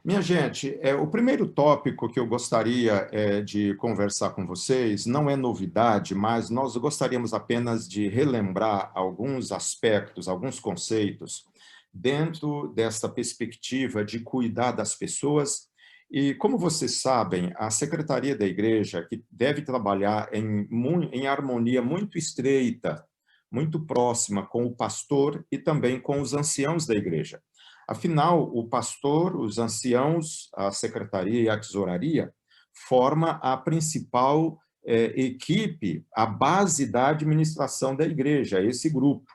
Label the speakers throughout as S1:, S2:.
S1: Minha gente, o primeiro tópico que eu gostaria de conversar com vocês não é novidade, mas nós gostaríamos apenas de relembrar alguns aspectos, alguns conceitos dentro dessa perspectiva de cuidar das pessoas. E, como vocês sabem, a Secretaria da Igreja, que deve trabalhar em harmonia muito estreita, muito próxima com o pastor e também com os anciãos da Igreja. Afinal, o pastor, os anciãos, a secretaria e a tesouraria forma a principal equipe, a base da administração da igreja, esse grupo.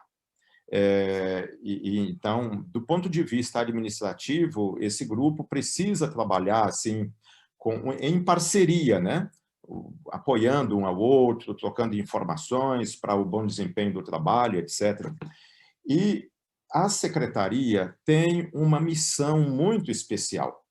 S1: Então, do ponto de vista administrativo, esse grupo precisa trabalhar assim, em parceria, né? Apoiando um ao outro, trocando informações para o bom desempenho do trabalho, etc. E a secretaria tem uma missão muito especial.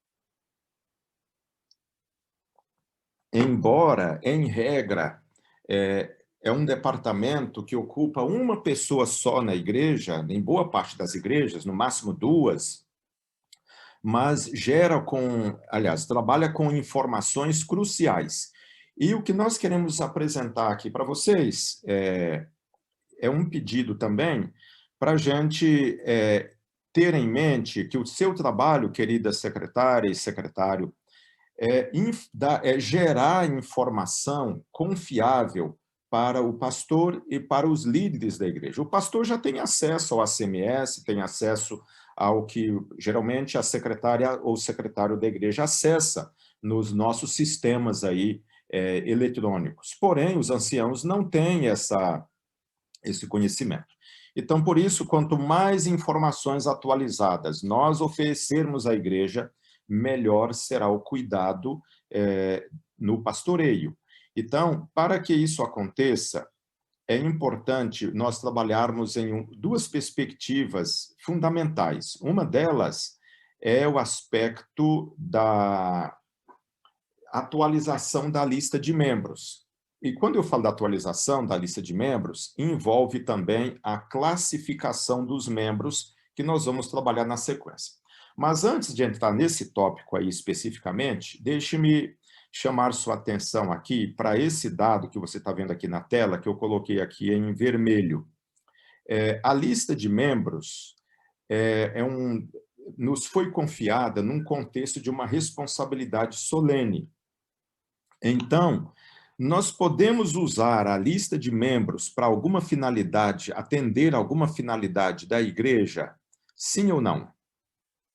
S1: Embora, em regra, é um departamento que ocupa uma pessoa só na igreja, em boa parte das igrejas, no máximo duas, mas trabalha com informações cruciais. E o que nós queremos apresentar aqui para vocês é um pedido também para a gente ter em mente que o seu trabalho, querida secretária e secretário, gerar informação confiável para o pastor e para os líderes da igreja. O pastor já tem acesso ao ACMS, tem acesso ao que geralmente a secretária ou o secretário da igreja acessa nos nossos sistemas aí eletrônicos. Porém, os anciãos não têm esse conhecimento. Então, por isso, quanto mais informações atualizadas nós oferecermos à igreja, melhor será o cuidado no pastoreio. Então, para que isso aconteça, é importante nós trabalharmos em duas perspectivas fundamentais. Uma delas é o aspecto da atualização da lista de membros. E quando eu falo da atualização da lista de membros, envolve também a classificação dos membros, que nós vamos trabalhar na sequência. Mas antes de entrar nesse tópico aí especificamente, deixe-me chamar sua atenção aqui para esse dado que você está vendo aqui na tela, que eu coloquei aqui em vermelho. A lista de membros nos foi confiada num contexto de uma responsabilidade solene. Então, nós podemos usar a lista de membros para alguma finalidade, atender alguma finalidade da igreja? Sim ou não?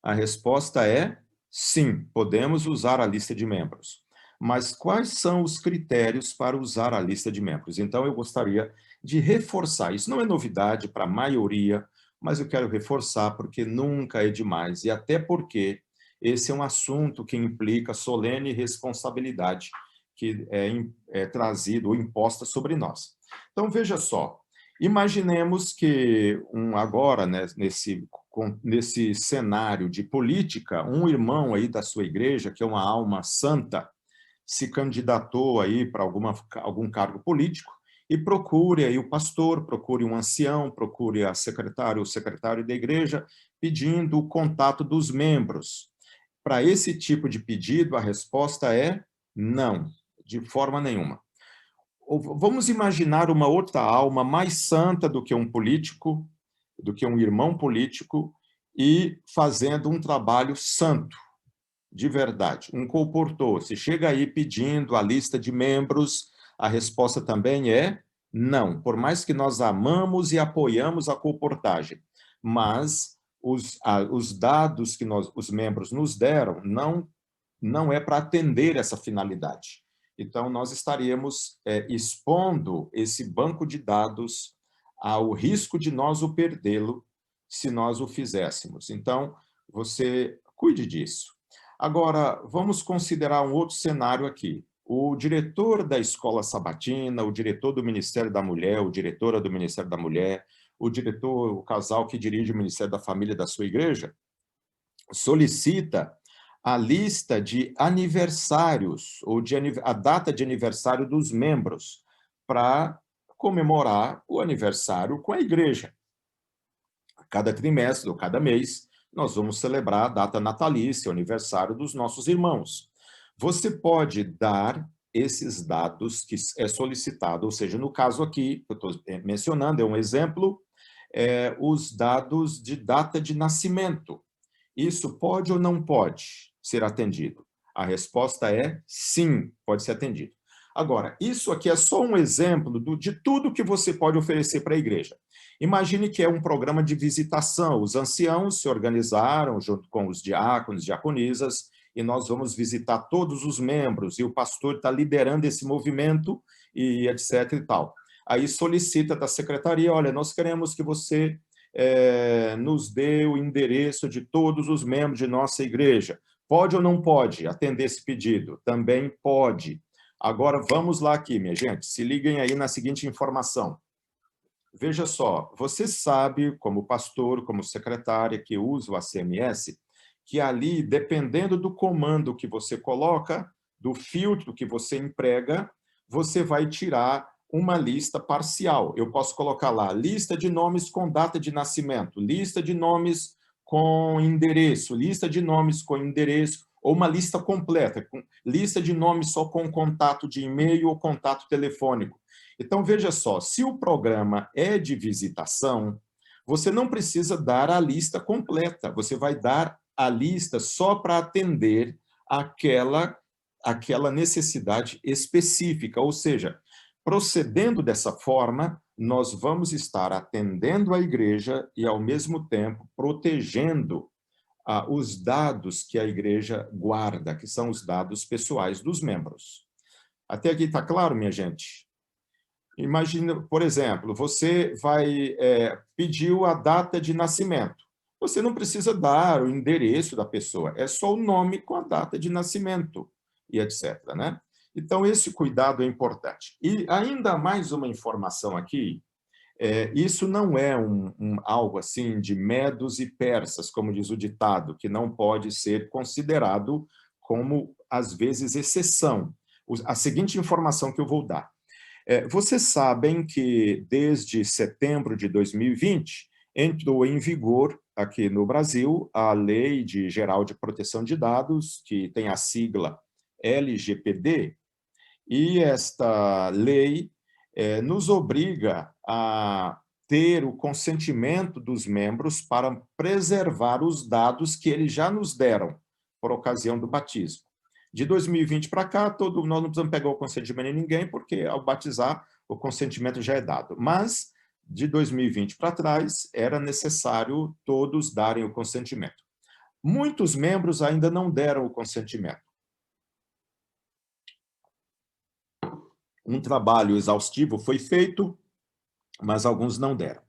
S1: A resposta é sim, podemos usar a lista de membros. Mas quais são os critérios para usar a lista de membros? Então, eu gostaria de reforçar. Isso não é novidade para a maioria, mas eu quero reforçar porque nunca é demais, e até porque esse é um assunto que implica solene responsabilidade que é trazido ou imposta sobre nós. Então, veja só, imaginemos que agora, né, nesse cenário de política, um irmão aí da sua igreja, que é uma alma santa, se candidatou aí para algum cargo político e procure aí o pastor, procure um ancião, procure a secretária ou secretário da igreja, pedindo o contato dos membros. Para esse tipo de pedido, a resposta é não, de forma nenhuma. Vamos imaginar uma outra alma mais santa do que um político, do que um irmão político, e fazendo um trabalho santo, de verdade. Um comportor, se chega aí pedindo a lista de membros, a resposta também é não, por mais que nós amamos e apoiamos a comportagem, mas os dados que os membros nos deram não é para atender essa finalidade. Então, nós estaríamos expondo esse banco de dados ao risco de nós o perdê-lo se nós o fizéssemos. Então, você cuide disso. Agora, vamos considerar um outro cenário aqui. O diretor da escola sabatina, o diretor do Ministério da Mulher, o diretora do Ministério da Mulher, o casal que dirige o Ministério da Família da sua igreja, solicita a lista de aniversários, ou a data de aniversário dos membros, para comemorar o aniversário com a igreja. Cada trimestre ou cada mês, nós vamos celebrar a data natalícia, o aniversário dos nossos irmãos. Você pode dar esses dados que é solicitado, ou seja, no caso aqui, que eu estou mencionando, é um exemplo, os dados de data de nascimento. Isso pode ou não pode ser atendido? A resposta é sim, pode ser atendido. Agora, isso aqui é só um exemplo de tudo que você pode oferecer para a igreja. Imagine que é um programa de visitação. Os anciãos se organizaram junto com os diáconos, diaconisas, e nós vamos visitar todos os membros, e o pastor está liderando esse movimento, e etc. e tal. Aí solicita da secretaria, olha, nós queremos que você nos dê o endereço de todos os membros de nossa igreja. Pode ou não pode atender esse pedido? Também pode. Agora, vamos lá aqui, minha gente. Se liguem aí na seguinte informação. Veja só, você sabe, como pastor, como secretária que usa o ACMS, que ali, dependendo do comando que você coloca, do filtro que você emprega, você vai tirar uma lista parcial. Eu posso colocar lá lista de nomes com data de nascimento, lista de nomes com endereço, lista de nomes com endereço, ou uma lista completa, lista de nomes só com contato de e-mail ou contato telefônico. Então, veja só, se o programa é de visitação, você não precisa dar a lista completa, você vai dar a lista só para atender aquela necessidade específica, ou seja, procedendo dessa forma, nós vamos estar atendendo a igreja e, ao mesmo tempo, protegendo os dados que a igreja guarda, que são os dados pessoais dos membros. Até aqui está claro, minha gente? Imagina, por exemplo, você pediu a data de nascimento. Você não precisa dar o endereço da pessoa, é só o nome com a data de nascimento, e etc. Né? Então, esse cuidado é importante. E ainda mais uma informação aqui, isso não é algo assim de medos e persas, como diz o ditado, que não pode ser considerado como, às vezes, exceção. A seguinte informação que eu vou dar. Vocês sabem que, desde setembro de 2020, entrou em vigor, aqui no Brasil, a Lei Geral de Proteção de Dados, que tem a sigla LGPD, e esta lei nos obriga a ter o consentimento dos membros para preservar os dados que eles já nos deram por ocasião do batismo. De 2020 para cá, nós não precisamos pegar o consentimento de ninguém, porque ao batizar, o consentimento já é dado. Mas, de 2020 para trás, era necessário todos darem o consentimento. Muitos membros ainda não deram o consentimento. Um trabalho exaustivo foi feito, mas alguns não deram.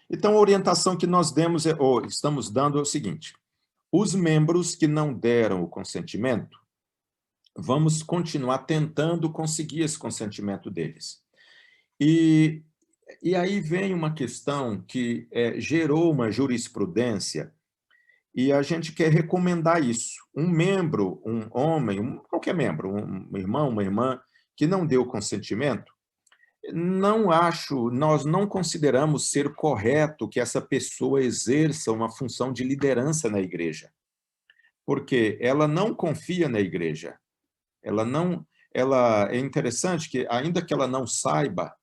S1: Então, a orientação que nós demos, ou estamos dando, é o seguinte: os membros que não deram o consentimento, vamos continuar tentando conseguir esse consentimento deles. E aí vem uma questão que gerou uma jurisprudência, e a gente quer recomendar isso. Um membro, um homem, qualquer membro, um irmão, uma irmã, que não deu consentimento, nós não consideramos ser correto que essa pessoa exerça uma função de liderança na igreja, porque ela não confia na igreja. É interessante que, ainda que ela não saiba,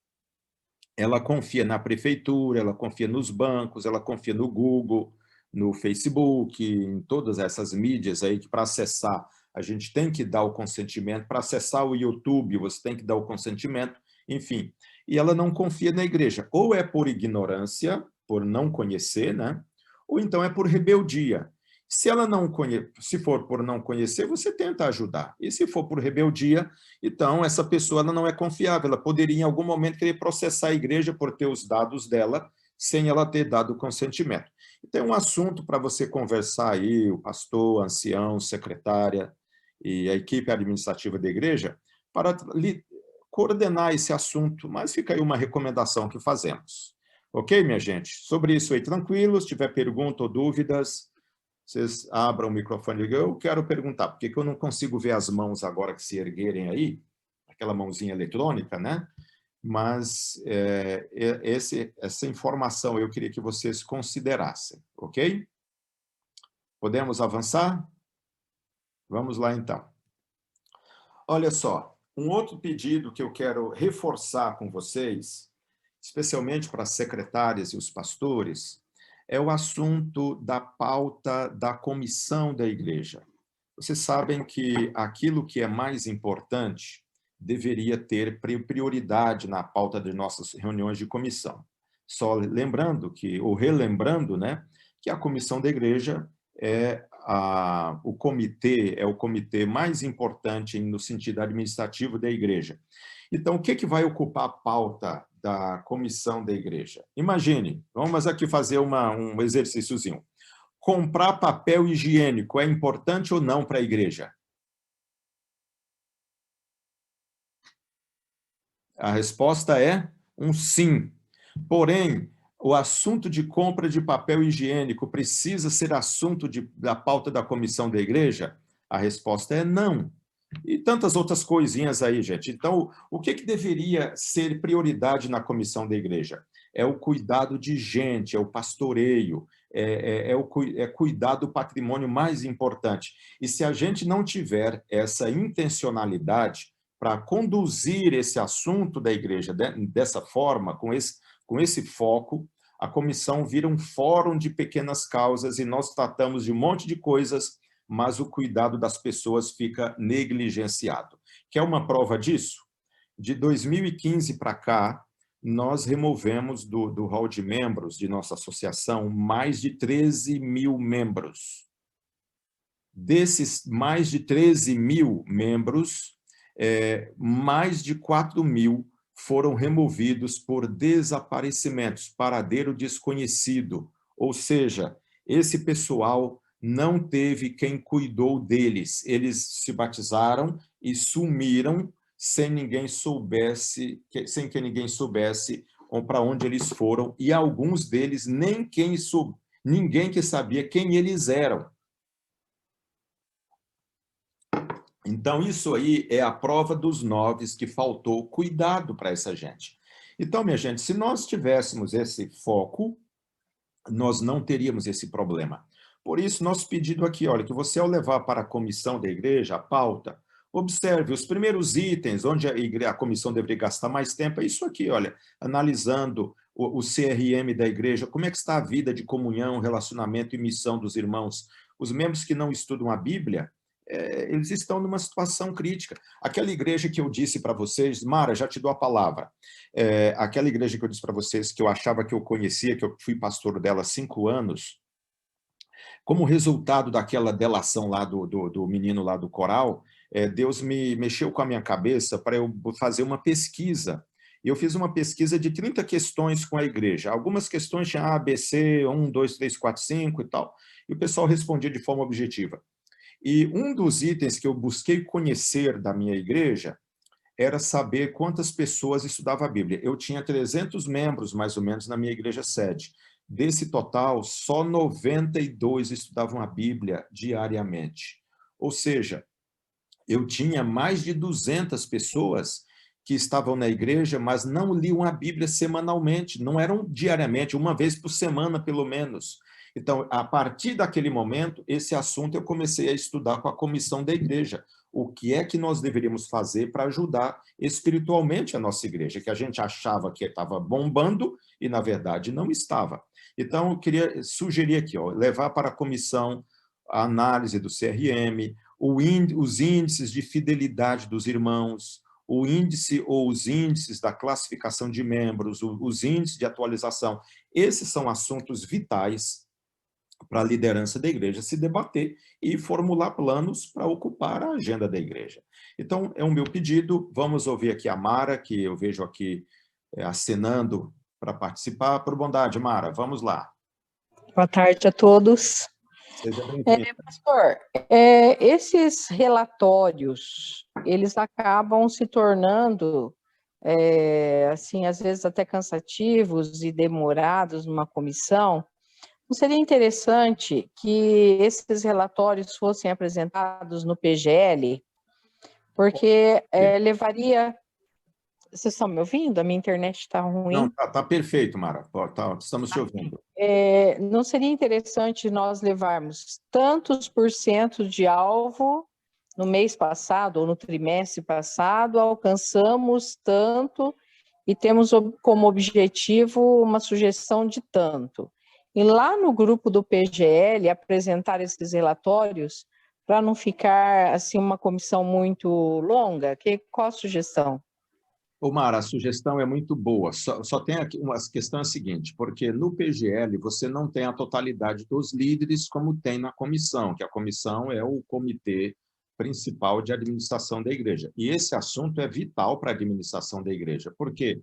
S1: ela confia na prefeitura, ela confia nos bancos, ela confia no Google, no Facebook, em todas essas mídias aí que, para acessar, a gente tem que dar o consentimento. Para acessar o YouTube, você tem que dar o consentimento, enfim. E ela não confia na igreja. Ou é por ignorância, por não conhecer, né? Ou então é por rebeldia. Se ela não se for por não conhecer, você tenta ajudar. E se for por rebeldia, então essa pessoa ela não é confiável. Ela poderia, em algum momento, querer processar a igreja por ter os dados dela sem ela ter dado o consentimento. Então, é um assunto para você conversar aí, o pastor, ancião, secretária e a equipe administrativa da igreja, para coordenar esse assunto, mas fica aí uma recomendação que fazemos. Ok, minha gente? Sobre isso aí, tranquilo. Se tiver pergunta ou dúvidas, vocês abram o microfone. Eu quero perguntar, por que eu não consigo ver as mãos agora que se erguerem aí? Aquela mãozinha eletrônica, né? Mas essa informação eu queria que vocês considerassem, ok? Podemos avançar? Vamos lá, então. Olha só, um outro pedido que eu quero reforçar com vocês, especialmente para as secretárias e os pastores, é o assunto da pauta da comissão da igreja. Vocês sabem que aquilo que é mais importante deveria ter prioridade na pauta de nossas reuniões de comissão. Só lembrando que, ou relembrando, né, que a comissão da igreja é o comitê mais importante no sentido administrativo da igreja. Então, o que vai ocupar a pauta da comissão da igreja? Imagine, vamos aqui fazer um exercíciozinho. Comprar papel higiênico é importante ou não para a igreja? A resposta é um sim. Porém, o assunto de compra de papel higiênico precisa ser assunto da pauta da comissão da igreja? A resposta é não. E tantas outras coisinhas aí, gente. Então, o que deveria ser prioridade na comissão da igreja? É o cuidado de gente, é o pastoreio, é cuidar do patrimônio mais importante. E se a gente não tiver essa intencionalidade para conduzir esse assunto da igreja dessa forma, com esse foco, a comissão vira um fórum de pequenas causas e nós tratamos de um monte de coisas, mas o cuidado das pessoas fica negligenciado. Quer uma prova disso? De 2015 para cá, nós removemos do hall de membros de nossa associação mais de 13 mil membros. Desses mais de 13 mil membros, mais de 4 mil foram removidos por desaparecimentos, paradeiro desconhecido. Ou seja, esse pessoal não teve quem cuidou deles. Eles se batizaram e sumiram sem que ninguém soubesse para onde eles foram, e alguns deles ninguém que sabia quem eles eram. Então, isso aí é a prova dos 9 que faltou cuidado para essa gente. Então, minha gente, se nós tivéssemos esse foco, nós não teríamos esse problema. Por isso, nosso pedido aqui, olha, que você, ao levar para a comissão da igreja a pauta, observe os primeiros itens onde a comissão deveria gastar mais tempo, é isso aqui, olha, analisando o CRM da igreja, como é que está a vida de comunhão, relacionamento e missão dos irmãos. Os membros que não estudam a Bíblia, eles estão numa situação crítica. Aquela igreja que eu disse para vocês, Mara, já te dou a palavra, aquela igreja que eu disse para vocês, que eu achava que eu conhecia, que eu fui pastor dela há 5 anos, como resultado daquela delação lá do menino lá do coral, Deus me mexeu com a minha cabeça para eu fazer uma pesquisa. E eu fiz uma pesquisa de 30 questões com a igreja. Algumas questões tinham A, B, C, 1, 2, 3, 4, 5 e tal. E o pessoal respondia de forma objetiva. E um dos itens que eu busquei conhecer da minha igreja era saber quantas pessoas estudavam a Bíblia. Eu tinha 300 membros, mais ou menos, na minha igreja sede. Desse total, só 92 estudavam a Bíblia diariamente. Ou seja, eu tinha mais de 200 pessoas que estavam na igreja, mas não liam a Bíblia semanalmente, não eram diariamente, uma vez por semana, pelo menos. Então, a partir daquele momento, esse assunto eu comecei a estudar com a comissão da igreja. O que é que nós deveríamos fazer para ajudar espiritualmente a nossa igreja, que a gente achava que estava bombando e, na verdade, não estava. Então, eu queria sugerir aqui, levar para a comissão a análise do CRM, os índices de fidelidade dos irmãos, o índice ou os índices da classificação de membros, os índices de atualização. Esses são assuntos vitais para a liderança da igreja se debater e formular planos para ocupar a agenda da igreja. Então, é o meu pedido. Vamos ouvir aqui a Mara, que eu vejo aqui acenando para participar. Por bondade, Mara, vamos lá.
S2: Boa tarde a todos.
S1: Seja bem-vindo.
S2: Pastor, esses relatórios, eles acabam se tornando, assim, às vezes até cansativos e demorados numa comissão. Não seria interessante que esses relatórios fossem apresentados no PGL? Porque levaria Vocês estão me ouvindo? A minha internet está
S1: Não,
S2: ruim.
S1: tá perfeito, Mara. Estamos te ouvindo.
S2: Não seria interessante nós levarmos tantos por cento de alvo no mês passado ou no trimestre passado, alcançamos tanto e temos como objetivo uma sugestão de tanto. E lá no grupo do PGL apresentar esses relatórios para não ficar assim uma comissão muito longa. Qual a sugestão?
S1: Ô, Mara, a sugestão é muito boa, só tem aqui uma questão seguinte, porque no PGL você não tem a totalidade dos líderes como tem na comissão, que a comissão é o comitê principal de administração da igreja. E esse assunto é vital para a administração da igreja, porque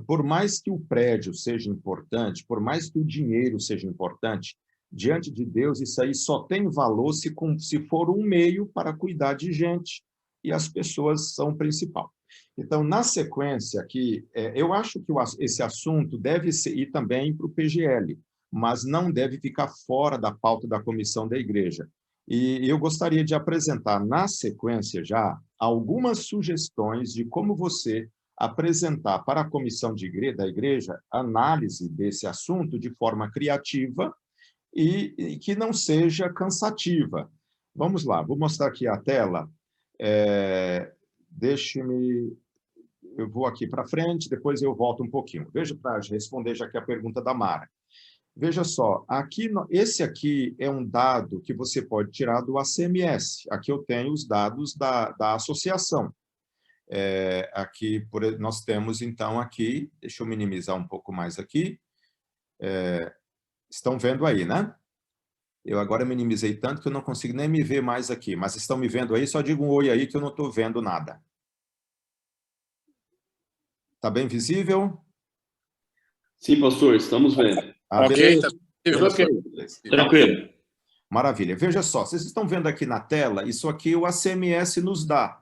S1: por mais que o prédio seja importante, por mais que o dinheiro seja importante, diante de Deus isso aí só tem valor se for um meio para cuidar de gente, e as pessoas são o principal. Então, na sequência aqui, eu acho que esse assunto deve ir também para o PGL, mas não deve ficar fora da pauta da comissão da igreja. E eu gostaria de apresentar, na sequência já, algumas sugestões de como você apresentar para a comissão da igreja análise desse assunto de forma criativa e que não seja cansativa. Vamos lá, vou mostrar aqui a tela. Deixe-me... Eu vou aqui para frente, depois eu volto um pouquinho. Veja, para responder já que a pergunta da Mara. Veja só, esse aqui é um dado que você pode tirar do ACMS. Aqui eu tenho os dados da associação. Aqui nós temos, então, aqui, deixa eu minimizar um pouco mais aqui. Estão vendo aí, né? Eu agora minimizei tanto que eu não consigo nem me ver mais aqui, mas estão me vendo aí? Só diga um oi aí que eu não estou vendo nada. Está bem visível?
S3: Sim, pastor, estamos vendo.
S4: Ok, tá
S3: ok. Tranquilo.
S1: Maravilha. Veja só, vocês estão vendo aqui na tela, isso aqui o ACMS nos dá.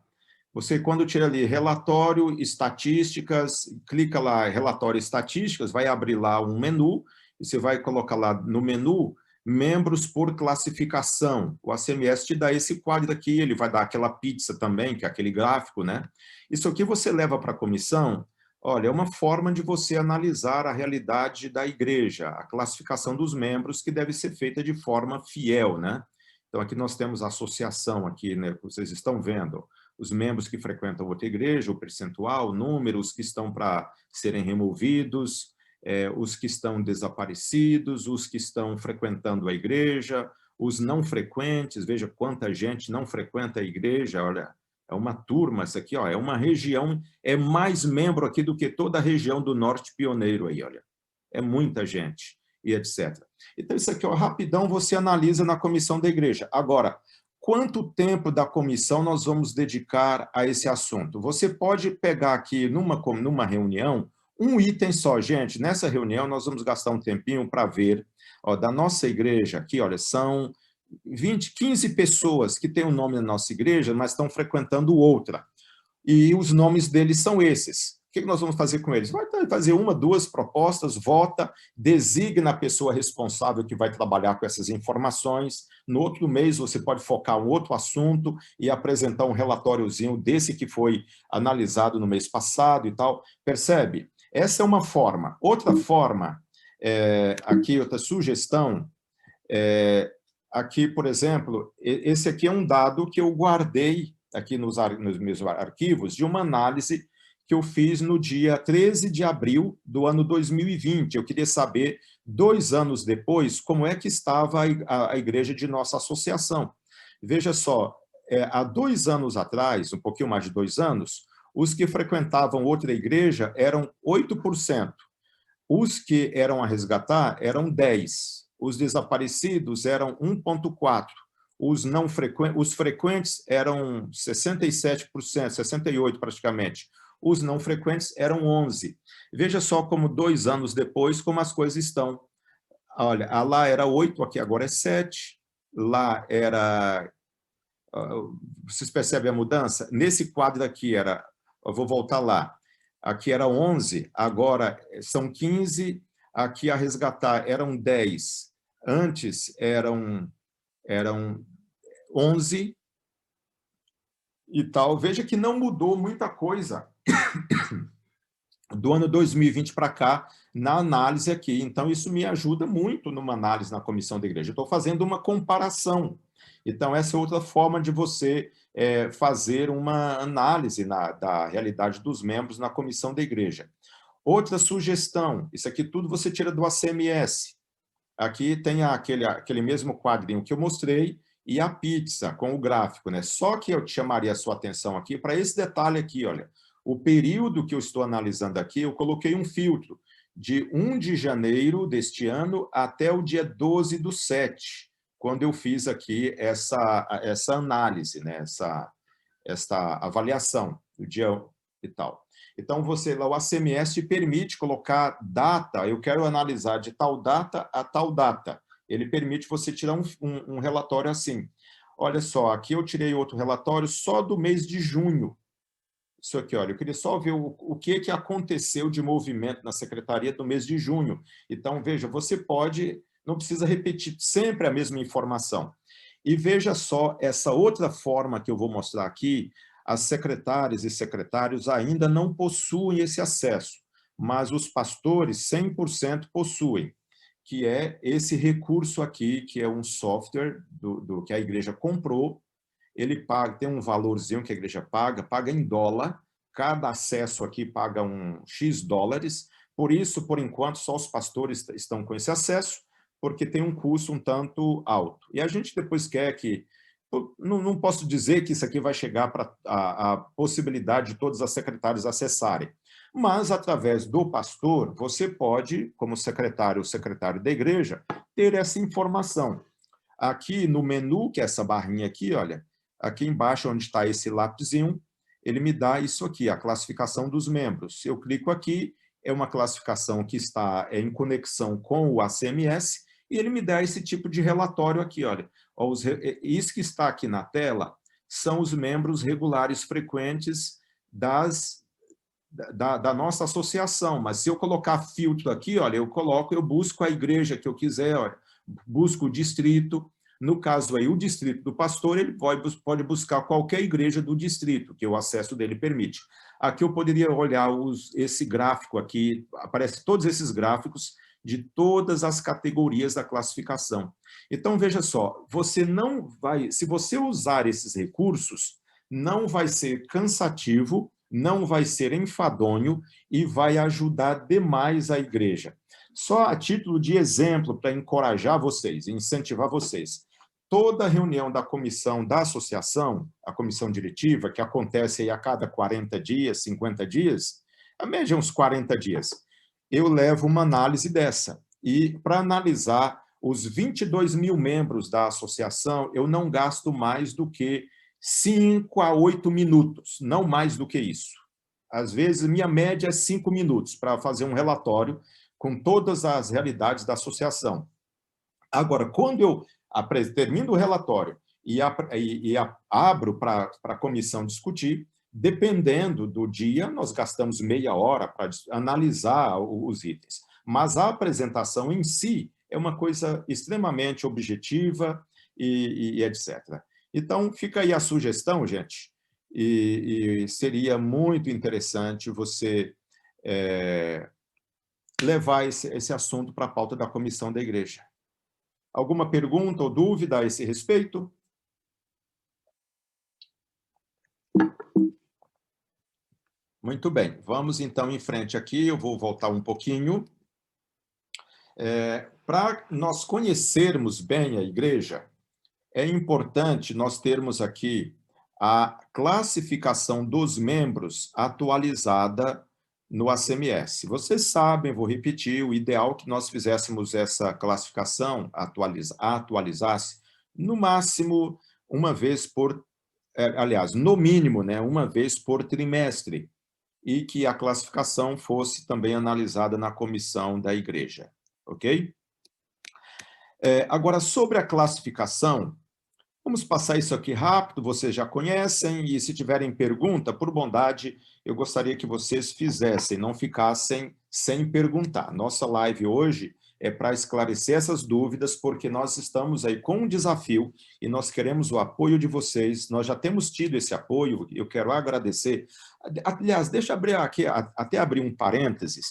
S1: Você, quando tira ali relatório, estatísticas, clica lá, relatório estatísticas, vai abrir lá um menu, e você vai colocar lá no menu, membros por classificação. O ACMS te dá esse quadro aqui, ele vai dar aquela pizza também, que é aquele gráfico, né? Isso aqui você leva para a comissão. Olha, é uma forma de você analisar a realidade da igreja, a classificação dos membros que deve ser feita de forma fiel, né? Então, aqui nós temos a associação, aqui, né, vocês estão vendo, os membros que frequentam outra igreja, o percentual, números que estão para serem removidos, os que estão desaparecidos, os que estão frequentando a igreja, os não frequentes, veja quanta gente não frequenta a igreja, olha, é uma turma, essa aqui, ó, é uma região, é mais membro aqui do que toda a região do Norte Pioneiro aí, olha. É muita gente, e etc. Então, isso aqui, ó, rapidão, você analisa na comissão da igreja. Agora, quanto tempo da comissão nós vamos dedicar a esse assunto? Você pode pegar aqui, numa reunião, um item só, gente. Nessa reunião, nós vamos gastar um tempinho para ver, ó, da nossa igreja aqui, olha, são 15 pessoas que têm o nome da nossa igreja, mas estão frequentando outra. E os nomes deles são esses. O que nós vamos fazer com eles? Vai fazer uma, duas propostas, vota, designa a pessoa responsável que vai trabalhar com essas informações. No outro mês, você pode focar um outro assunto e apresentar um relatóriozinho desse que foi analisado no mês passado e tal. Percebe? Essa é uma forma. Outra forma, aqui, outra sugestão, aqui, por exemplo, esse aqui é um dado que eu guardei aqui nos meus arquivos de uma análise que eu fiz no dia 13 de abril do ano 2020. Eu queria saber, 2 anos depois, como é que estava a igreja de nossa associação. Veja só, há 2 anos atrás, um pouquinho mais de 2 anos, os que frequentavam outra igreja eram 8%. Os que eram a resgatar eram 10%. Os desaparecidos eram 1,4%. Os frequentes eram 67%, 68% praticamente. Os não frequentes eram 11%. Veja só como 2 anos depois, como as coisas estão. Olha, lá era 8%, aqui agora é 7%. Lá era... Vocês percebem a mudança? Nesse quadro aqui era... Eu vou voltar lá. Aqui era 11%, agora são 15%. Aqui a resgatar eram 10%. Antes eram 11% e tal. Veja que não mudou muita coisa. do ano 2020 para cá, na análise aqui. Então, isso me ajuda muito numa análise na comissão da igreja. Eu estou fazendo uma comparação. Então, essa é outra forma de você fazer uma análise da realidade dos membros na comissão da igreja. Outra sugestão, isso aqui tudo você tira do ACMS. Aqui tem aquele mesmo quadrinho que eu mostrei e a pizza com o gráfico, né? Só que eu chamaria a sua atenção aqui para esse detalhe aqui, olha. O período que eu estou analisando aqui, eu coloquei um filtro de 1 de janeiro deste ano até o dia 12/7, quando eu fiz aqui essa análise, né? essa avaliação do dia e tal. Então, o ACMS te permite colocar data, eu quero analisar de tal data a tal data. Ele permite você tirar um relatório assim. Olha só, aqui eu tirei outro relatório só do mês de junho. Isso aqui, olha, eu queria só ver o que aconteceu de movimento na secretaria no mês de junho. Então, veja, você não precisa repetir sempre a mesma informação. E veja só essa outra forma que eu vou mostrar aqui, as secretárias e secretários ainda não possuem esse acesso, mas os pastores 100% possuem, que é esse recurso aqui, que é um software que a igreja comprou. Ele tem um valorzinho que a igreja paga em dólar, cada acesso aqui paga um X dólares, por isso, por enquanto, só os pastores estão com esse acesso, porque tem um custo um tanto alto. E a gente depois quer que... Não posso dizer que isso aqui vai chegar para a possibilidade de todas as secretárias acessarem, mas, através do pastor, você pode, como secretário ou secretário da igreja, ter essa informação. Aqui no menu, que é essa barrinha aqui, olha, aqui embaixo, onde está esse lápisinho, ele me dá isso aqui, a classificação dos membros. Se eu clico aqui, é uma classificação que está em conexão com o ACMS, e ele me dá esse tipo de relatório aqui, olha. Isso que está aqui na tela são os membros regulares frequentes da nossa associação, mas se eu colocar filtro aqui, olha, eu busco a igreja que eu quiser, olha, busco o distrito. No caso aí, o distrito do pastor, ele pode buscar qualquer igreja do distrito, que o acesso dele permite. Aqui eu poderia olhar esse gráfico aqui, aparece todos esses gráficos de todas as categorias da classificação. Então, veja só, se você usar esses recursos, não vai ser cansativo, não vai ser enfadonho e vai ajudar demais a igreja. Só a título de exemplo, para encorajar vocês, incentivar vocês, toda reunião da comissão da associação, a comissão diretiva, que acontece aí a cada 40 dias, 50 dias, a média é uns 40 dias, eu levo uma análise dessa. E para analisar os 22 mil membros da associação, eu não gasto mais do que 5 a 8 minutos, não mais do que isso. Às vezes, minha média é 5 minutos para fazer um relatório com todas as realidades da associação. Agora, quando eu termino o relatório e abro para a comissão discutir, dependendo do dia, nós gastamos meia hora para analisar os itens. Mas a apresentação em si é uma coisa extremamente objetiva e etc. Então, fica aí a sugestão, gente, e seria muito interessante você levar esse assunto para a pauta da comissão da igreja. Alguma pergunta ou dúvida a esse respeito? Muito bem, vamos então em frente aqui, eu vou voltar um pouquinho. Para nós conhecermos bem a igreja, é importante nós termos aqui a classificação dos membros atualizada no ACMS. Vocês sabem, vou repetir, o ideal é que nós fizéssemos essa classificação, atualizasse, no máximo uma vez aliás, no mínimo, né, uma vez por trimestre, e que a classificação fosse também analisada na comissão da igreja, ok? Agora, sobre a classificação, vamos passar isso aqui rápido, vocês já conhecem, e se tiverem pergunta, por bondade, eu gostaria que vocês fizessem, não ficassem sem perguntar. Nossa live hoje é para esclarecer essas dúvidas, porque nós estamos aí com um desafio e nós queremos o apoio de vocês. Nós já temos tido esse apoio, eu quero agradecer. Aliás, deixa eu abrir aqui, até abrir um parênteses,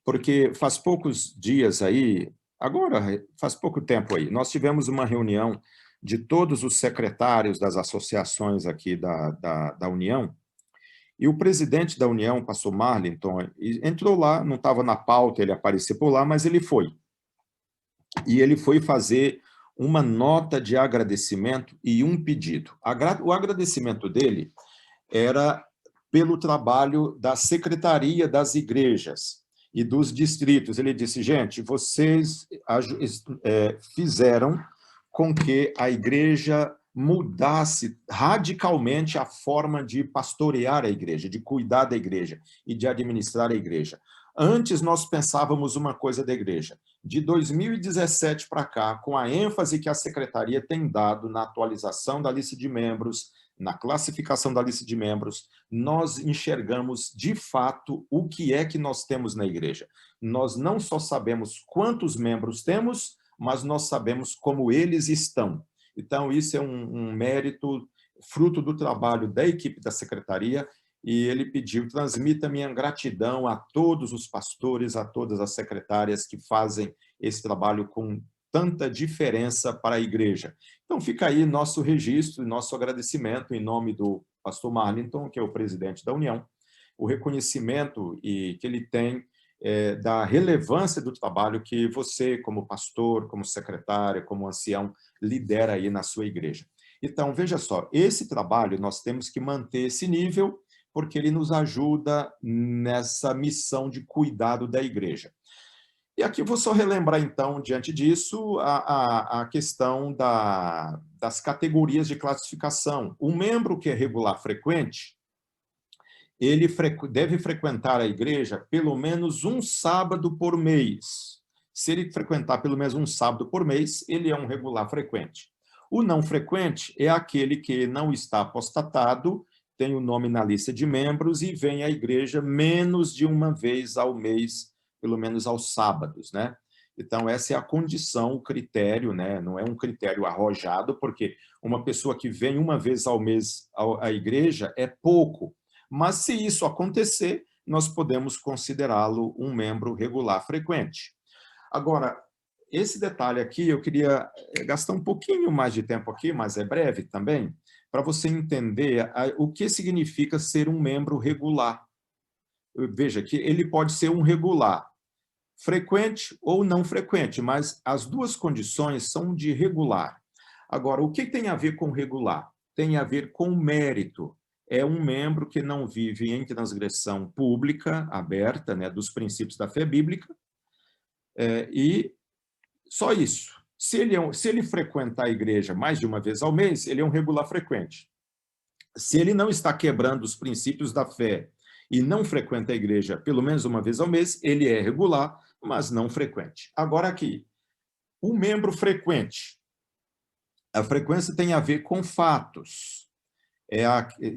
S1: porque faz poucos dias aí, agora, faz pouco tempo aí, nós tivemos uma reunião de todos os secretários das associações aqui da União, e o presidente da União, pastor Marlington, entrou lá, não estava na pauta ele aparecer por lá, mas ele foi. E ele foi fazer uma nota de agradecimento e um pedido. O agradecimento dele era pelo trabalho da Secretaria das Igrejas e dos distritos. Ele disse, gente, vocês fizeram com que a igreja mudasse radicalmente a forma de pastorear a igreja, de cuidar da igreja e de administrar a igreja. Antes, nós pensávamos uma coisa da igreja. De 2017 para cá, com a ênfase que a secretaria tem dado na atualização da lista de membros, na classificação da lista de membros, nós enxergamos, de fato, o que é que nós temos na igreja. Nós não só sabemos quantos membros temos, mas nós sabemos como eles estão. Então, isso é um mérito, fruto do trabalho da equipe da secretaria, e ele pediu, transmita minha gratidão a todos os pastores, a todas as secretárias que fazem esse trabalho com tanta diferença para a igreja. Então, fica aí nosso registro, nosso agradecimento em nome do pastor Marlington, que é o presidente da União, o reconhecimento que ele tem da relevância do trabalho que você, como pastor, como secretário, como ancião, lidera aí na sua igreja. Então, veja só, esse trabalho nós temos que manter esse nível, porque ele nos ajuda nessa missão de cuidado da igreja. E aqui eu vou só relembrar, então, diante disso, a questão das categorias de classificação. Um membro que é regular frequente, ele deve frequentar a igreja pelo menos um sábado por mês. Se ele frequentar pelo menos um sábado por mês, ele é um regular frequente. O não frequente é aquele que não está apostatado, tem o nome na lista de membros e vem à igreja menos de uma vez ao mês, pelo menos aos sábados, né? Então, essa é a condição, o critério, né? Não é um critério arrojado, porque uma pessoa que vem uma vez ao mês à igreja é pouco. Mas, se isso acontecer, nós podemos considerá-lo um membro regular frequente. Agora, esse detalhe aqui, eu queria gastar um pouquinho mais de tempo aqui, mas é breve também, para você entender o que significa ser um membro regular. Veja que ele pode ser um regular frequente ou não frequente, mas as duas condições são de regular. Agora, o que tem a ver com regular? Tem a ver com mérito. É um membro que não vive em transgressão pública, aberta, né, dos princípios da fé bíblica, e só isso. Se ele frequentar a igreja mais de uma vez ao mês, ele é um regular frequente. Se ele não está quebrando os princípios da fé e não frequenta a igreja pelo menos uma vez ao mês, ele é regular, mas não frequente. Agora aqui, o membro frequente. A frequência tem a ver com fatos.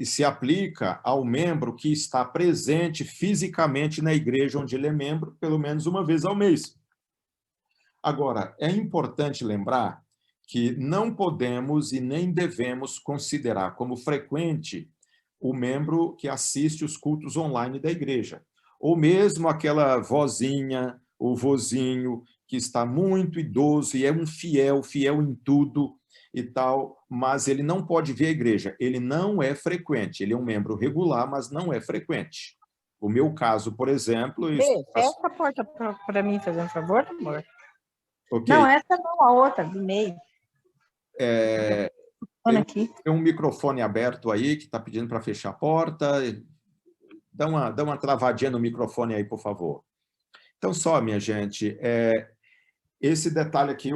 S1: Se aplica ao membro que está presente fisicamente na igreja onde ele é membro, pelo menos uma vez ao mês. Agora, é importante lembrar que não podemos e nem devemos considerar como frequente o membro que assiste os cultos online da igreja, ou mesmo aquela vozinha, o vozinho que está muito idoso e é um fiel em tudo, e tal, mas ele não pode ver a igreja. Ele não é frequente. Ele é um membro regular, mas não é frequente. O meu caso, por exemplo...
S2: Fecha a porta para mim, fazendo favor, amor.
S1: Okay.
S2: Não, essa não, a outra, do meio.
S1: Tem um microfone aberto aí que está pedindo para fechar a porta. Dá uma travadinha no microfone aí, por favor. Então, só, minha gente... Esse detalhe aqui,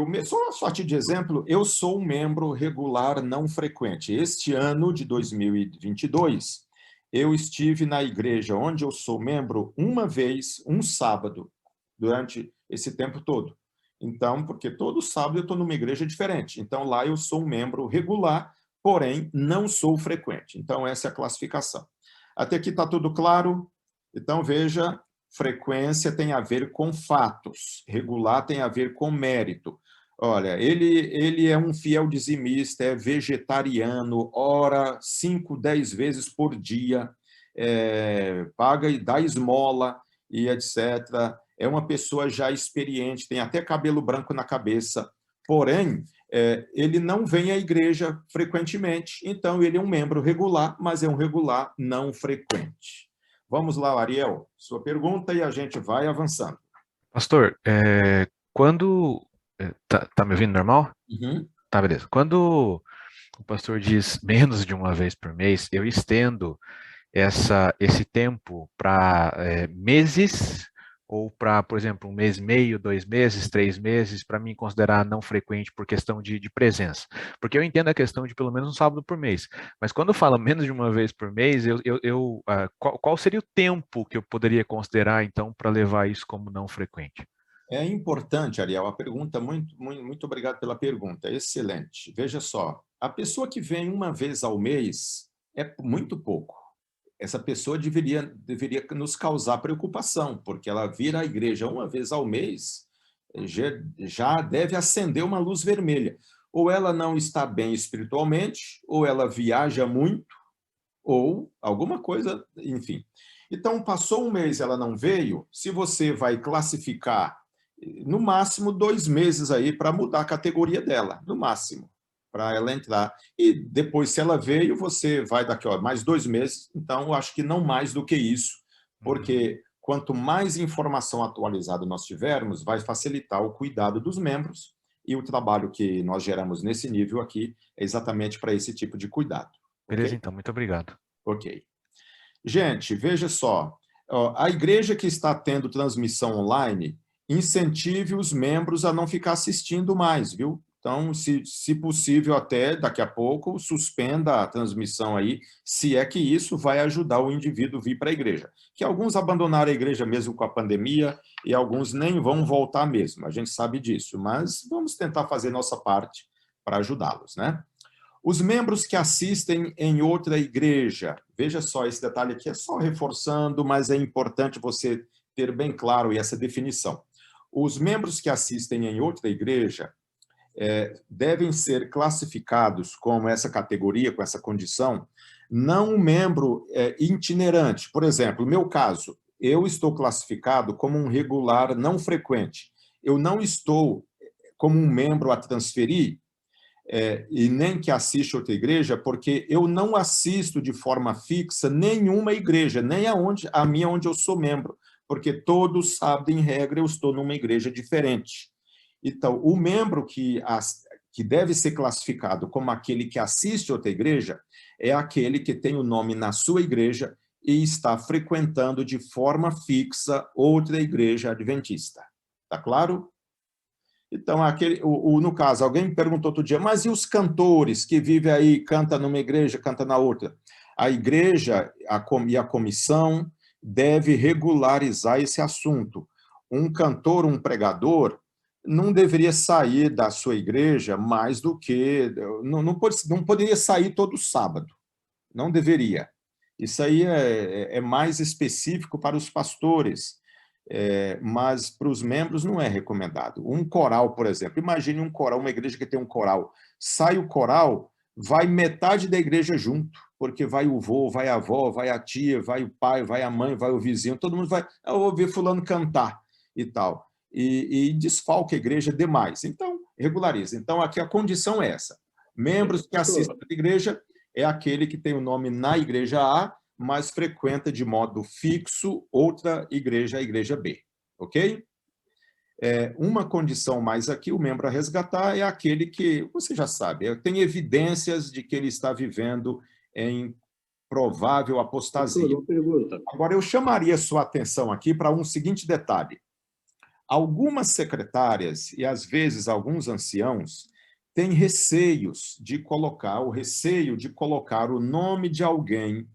S1: só de exemplo, eu sou um membro regular não frequente. Este ano de 2022, eu estive na igreja onde eu sou membro uma vez, um sábado, durante esse tempo todo. Então, porque todo sábado eu estou numa igreja diferente. Então, lá eu sou um membro regular, porém, não sou frequente. Então, essa é a classificação. Até aqui está tudo claro? Então, veja, frequência tem a ver com fatos, regular tem a ver com mérito. Olha, ele é um fiel dizimista, é vegetariano, ora 5, 10 vezes por dia, paga e dá esmola e etc. É uma pessoa já experiente, tem até cabelo branco na cabeça, porém, ele não vem à igreja frequentemente, então ele é um membro regular, mas é um regular não frequente. Vamos lá, Ariel, sua pergunta e a gente vai avançando.
S4: Pastor, quando... Tá me ouvindo normal?
S1: Uhum.
S4: Tá, beleza. Quando o pastor diz menos de uma vez por mês, eu estendo esse tempo para meses ou para, por exemplo, 1 mês e meio, 2 meses, 3 meses, para mim considerar não frequente por questão de presença. Porque eu entendo a questão de pelo menos um sábado por mês. Mas quando fala menos de uma vez por mês, qual seria o tempo que eu poderia considerar, então, para levar isso como não frequente?
S1: É importante, Ariel, a pergunta, muito obrigado pela pergunta, excelente. Veja só, a pessoa que vem uma vez ao mês é muito pouco. Essa pessoa deveria nos causar preocupação, porque ela vir à igreja uma vez ao mês já deve acender uma luz vermelha. Ou ela não está bem espiritualmente, ou ela viaja muito, ou alguma coisa, enfim. Então, passou um mês, ela não veio, se você vai classificar no máximo 2 meses aí para mudar a categoria dela, no máximo, para ela entrar. E depois, se ela veio, você vai daqui, mais 2 meses, então eu acho que não mais do que isso, porque quanto mais informação atualizada nós tivermos, vai facilitar o cuidado dos membros, e o trabalho que nós geramos nesse nível aqui é exatamente para esse tipo de cuidado.
S4: Beleza,
S1: Okay?
S4: então, muito obrigado.
S1: Ok. Gente, veja só, a igreja que está tendo transmissão online, incentive os membros a não ficar assistindo mais, viu? Então, se possível, até daqui a pouco, suspenda a transmissão aí, se é que isso vai ajudar o indivíduo a vir para a igreja. Que alguns abandonaram a igreja mesmo com a pandemia e alguns nem vão voltar mesmo, a gente sabe disso, mas vamos tentar fazer nossa parte para ajudá-los, né? Os membros que assistem em outra igreja, veja só, esse detalhe aqui é só reforçando, mas é importante você ter bem claro essa definição. Os membros que assistem em outra igreja devem ser classificados como essa categoria, com essa condição, não um membro itinerante. Por exemplo, no meu caso, eu estou classificado como um regular não frequente. Eu não estou como um membro a transferir, e nem que assiste outra igreja, porque eu não assisto de forma fixa nenhuma igreja, nem a minha onde eu sou membro, porque todos sabem, em regra, eu estou numa igreja diferente. Então, o membro que deve ser classificado como aquele que assiste outra igreja é aquele que tem o nome na sua igreja e está frequentando de forma fixa outra igreja adventista. Tá claro? Então, no caso, alguém me perguntou outro dia, mas e os cantores que vivem aí, canta numa igreja, canta na outra? A igreja e a comissão deve regularizar esse assunto. Um cantor, um pregador, não deveria sair da sua igreja mais do que... Não poderia sair todo sábado. Não deveria. Isso aí é mais específico para os pastores. Mas para os membros não é recomendado. Um coral, por exemplo, imagine um coral, uma igreja que tem um coral, sai o coral, vai metade da igreja junto, porque vai o vô, vai a avó, vai a tia, vai o pai, vai a mãe, vai o vizinho, todo mundo vai ouvir fulano cantar e tal, e desfalca a igreja demais. Então, regulariza. Então, aqui a condição é essa. Membros que assistem à igreja é aquele que tem o nome na igreja A, mas frequenta de modo fixo outra igreja, a igreja B, ok? Uma condição mais aqui, o membro a resgatar é aquele que, você já sabe, tem evidências de que ele está vivendo em provável apostasia. Agora, eu chamaria sua atenção aqui para um seguinte detalhe. Algumas secretárias e, às vezes, alguns anciãos têm receios de colocar, o receio de colocar o nome de alguém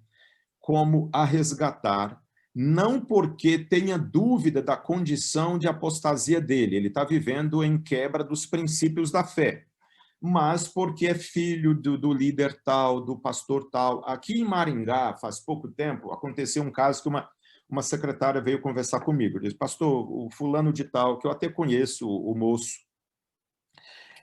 S1: como a resgatar, não porque tenha dúvida da condição de apostasia dele, ele está vivendo em quebra dos princípios da fé, mas porque é filho do líder tal, do pastor tal. Aqui em Maringá, faz pouco tempo, aconteceu um caso que uma secretária veio conversar comigo, disse, pastor, o fulano de tal, que eu até conheço o moço,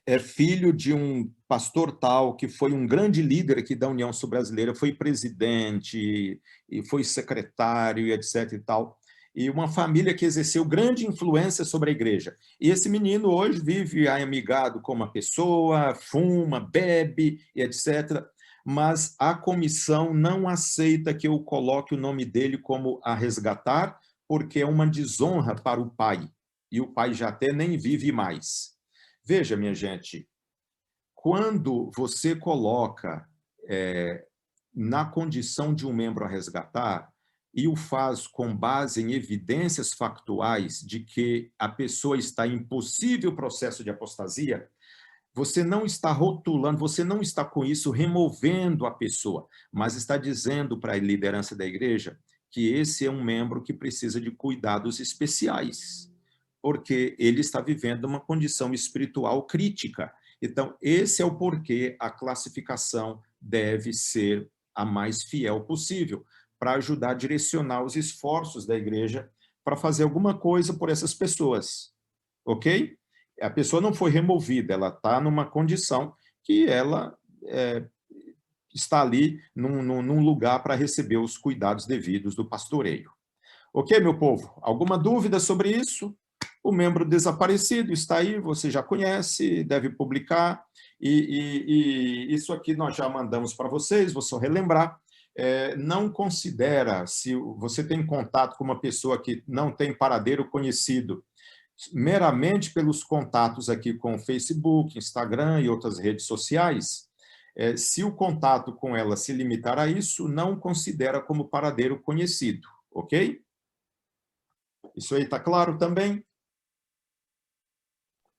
S1: é filho de um pastor tal, que foi um grande líder aqui da União Sul-Brasileira, foi presidente, e foi secretário, e etc. e tal, e uma família que exerceu grande influência sobre a igreja. E esse menino hoje vive amigado com uma pessoa, fuma, bebe, e etc., mas a comissão não aceita que eu coloque o nome dele como a resgatar, porque é uma desonra para o pai, e o pai já até nem vive mais. Veja, minha gente, quando você coloca na condição de um membro a resgatar e o faz com base em evidências factuais de que a pessoa está em possível processo de apostasia, você não está rotulando, você não está com isso removendo a pessoa, mas está dizendo para a liderança da igreja que esse é um membro que precisa de cuidados especiais, porque ele está vivendo uma condição espiritual crítica. Então, esse é o porquê a classificação deve ser a mais fiel possível, para ajudar a direcionar os esforços da igreja para fazer alguma coisa por essas pessoas, ok? A pessoa não foi removida, ela está numa condição que ela está ali num lugar para receber os cuidados devidos do pastoreio. Ok, meu povo? Alguma dúvida sobre isso? O membro desaparecido está aí, você já conhece, deve publicar, e isso aqui nós já mandamos para vocês, vou só relembrar. Não considera, se você tem contato com uma pessoa que não tem paradeiro conhecido, meramente pelos contatos aqui com o Facebook, Instagram e outras redes sociais, se o contato com ela se limitar a isso, não considera como paradeiro conhecido, ok? Isso aí está claro também?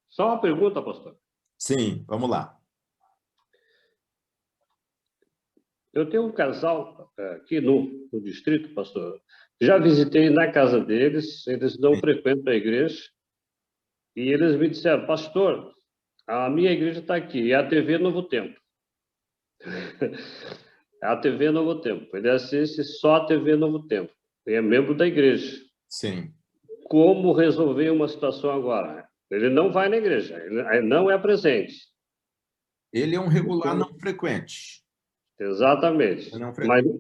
S5: Só uma pergunta, pastor.
S1: Sim, vamos lá.
S5: Eu tenho um casal aqui no distrito, pastor. Já visitei na casa deles, eles não frequentam a igreja, e eles me disseram, pastor, a minha igreja está aqui, é a TV Novo Tempo. É a TV Novo Tempo. Ele assiste só a TV Novo Tempo. Ele é membro da igreja.
S1: Sim.
S5: Como resolver uma situação agora? Ele não vai na igreja, ele não é presente.
S1: Ele é um regular não frequente.
S5: Exatamente.
S1: Não frequente.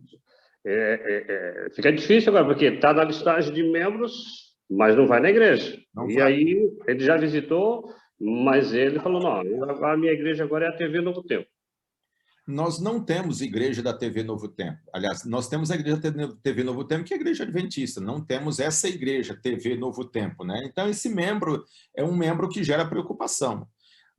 S5: Mas fica difícil agora, porque está na listagem de membros, mas não vai na igreja.
S1: Não
S5: e
S1: vai.
S5: aí, ele já visitou, mas ele falou, não, a minha igreja agora é a TV Novo Tempo.
S1: Nós não temos igreja da TV Novo Tempo. Aliás, nós temos a igreja da TV Novo Tempo, que é a igreja adventista. Não temos essa igreja, TV Novo Tempo, né? Então, esse membro é um membro que gera preocupação.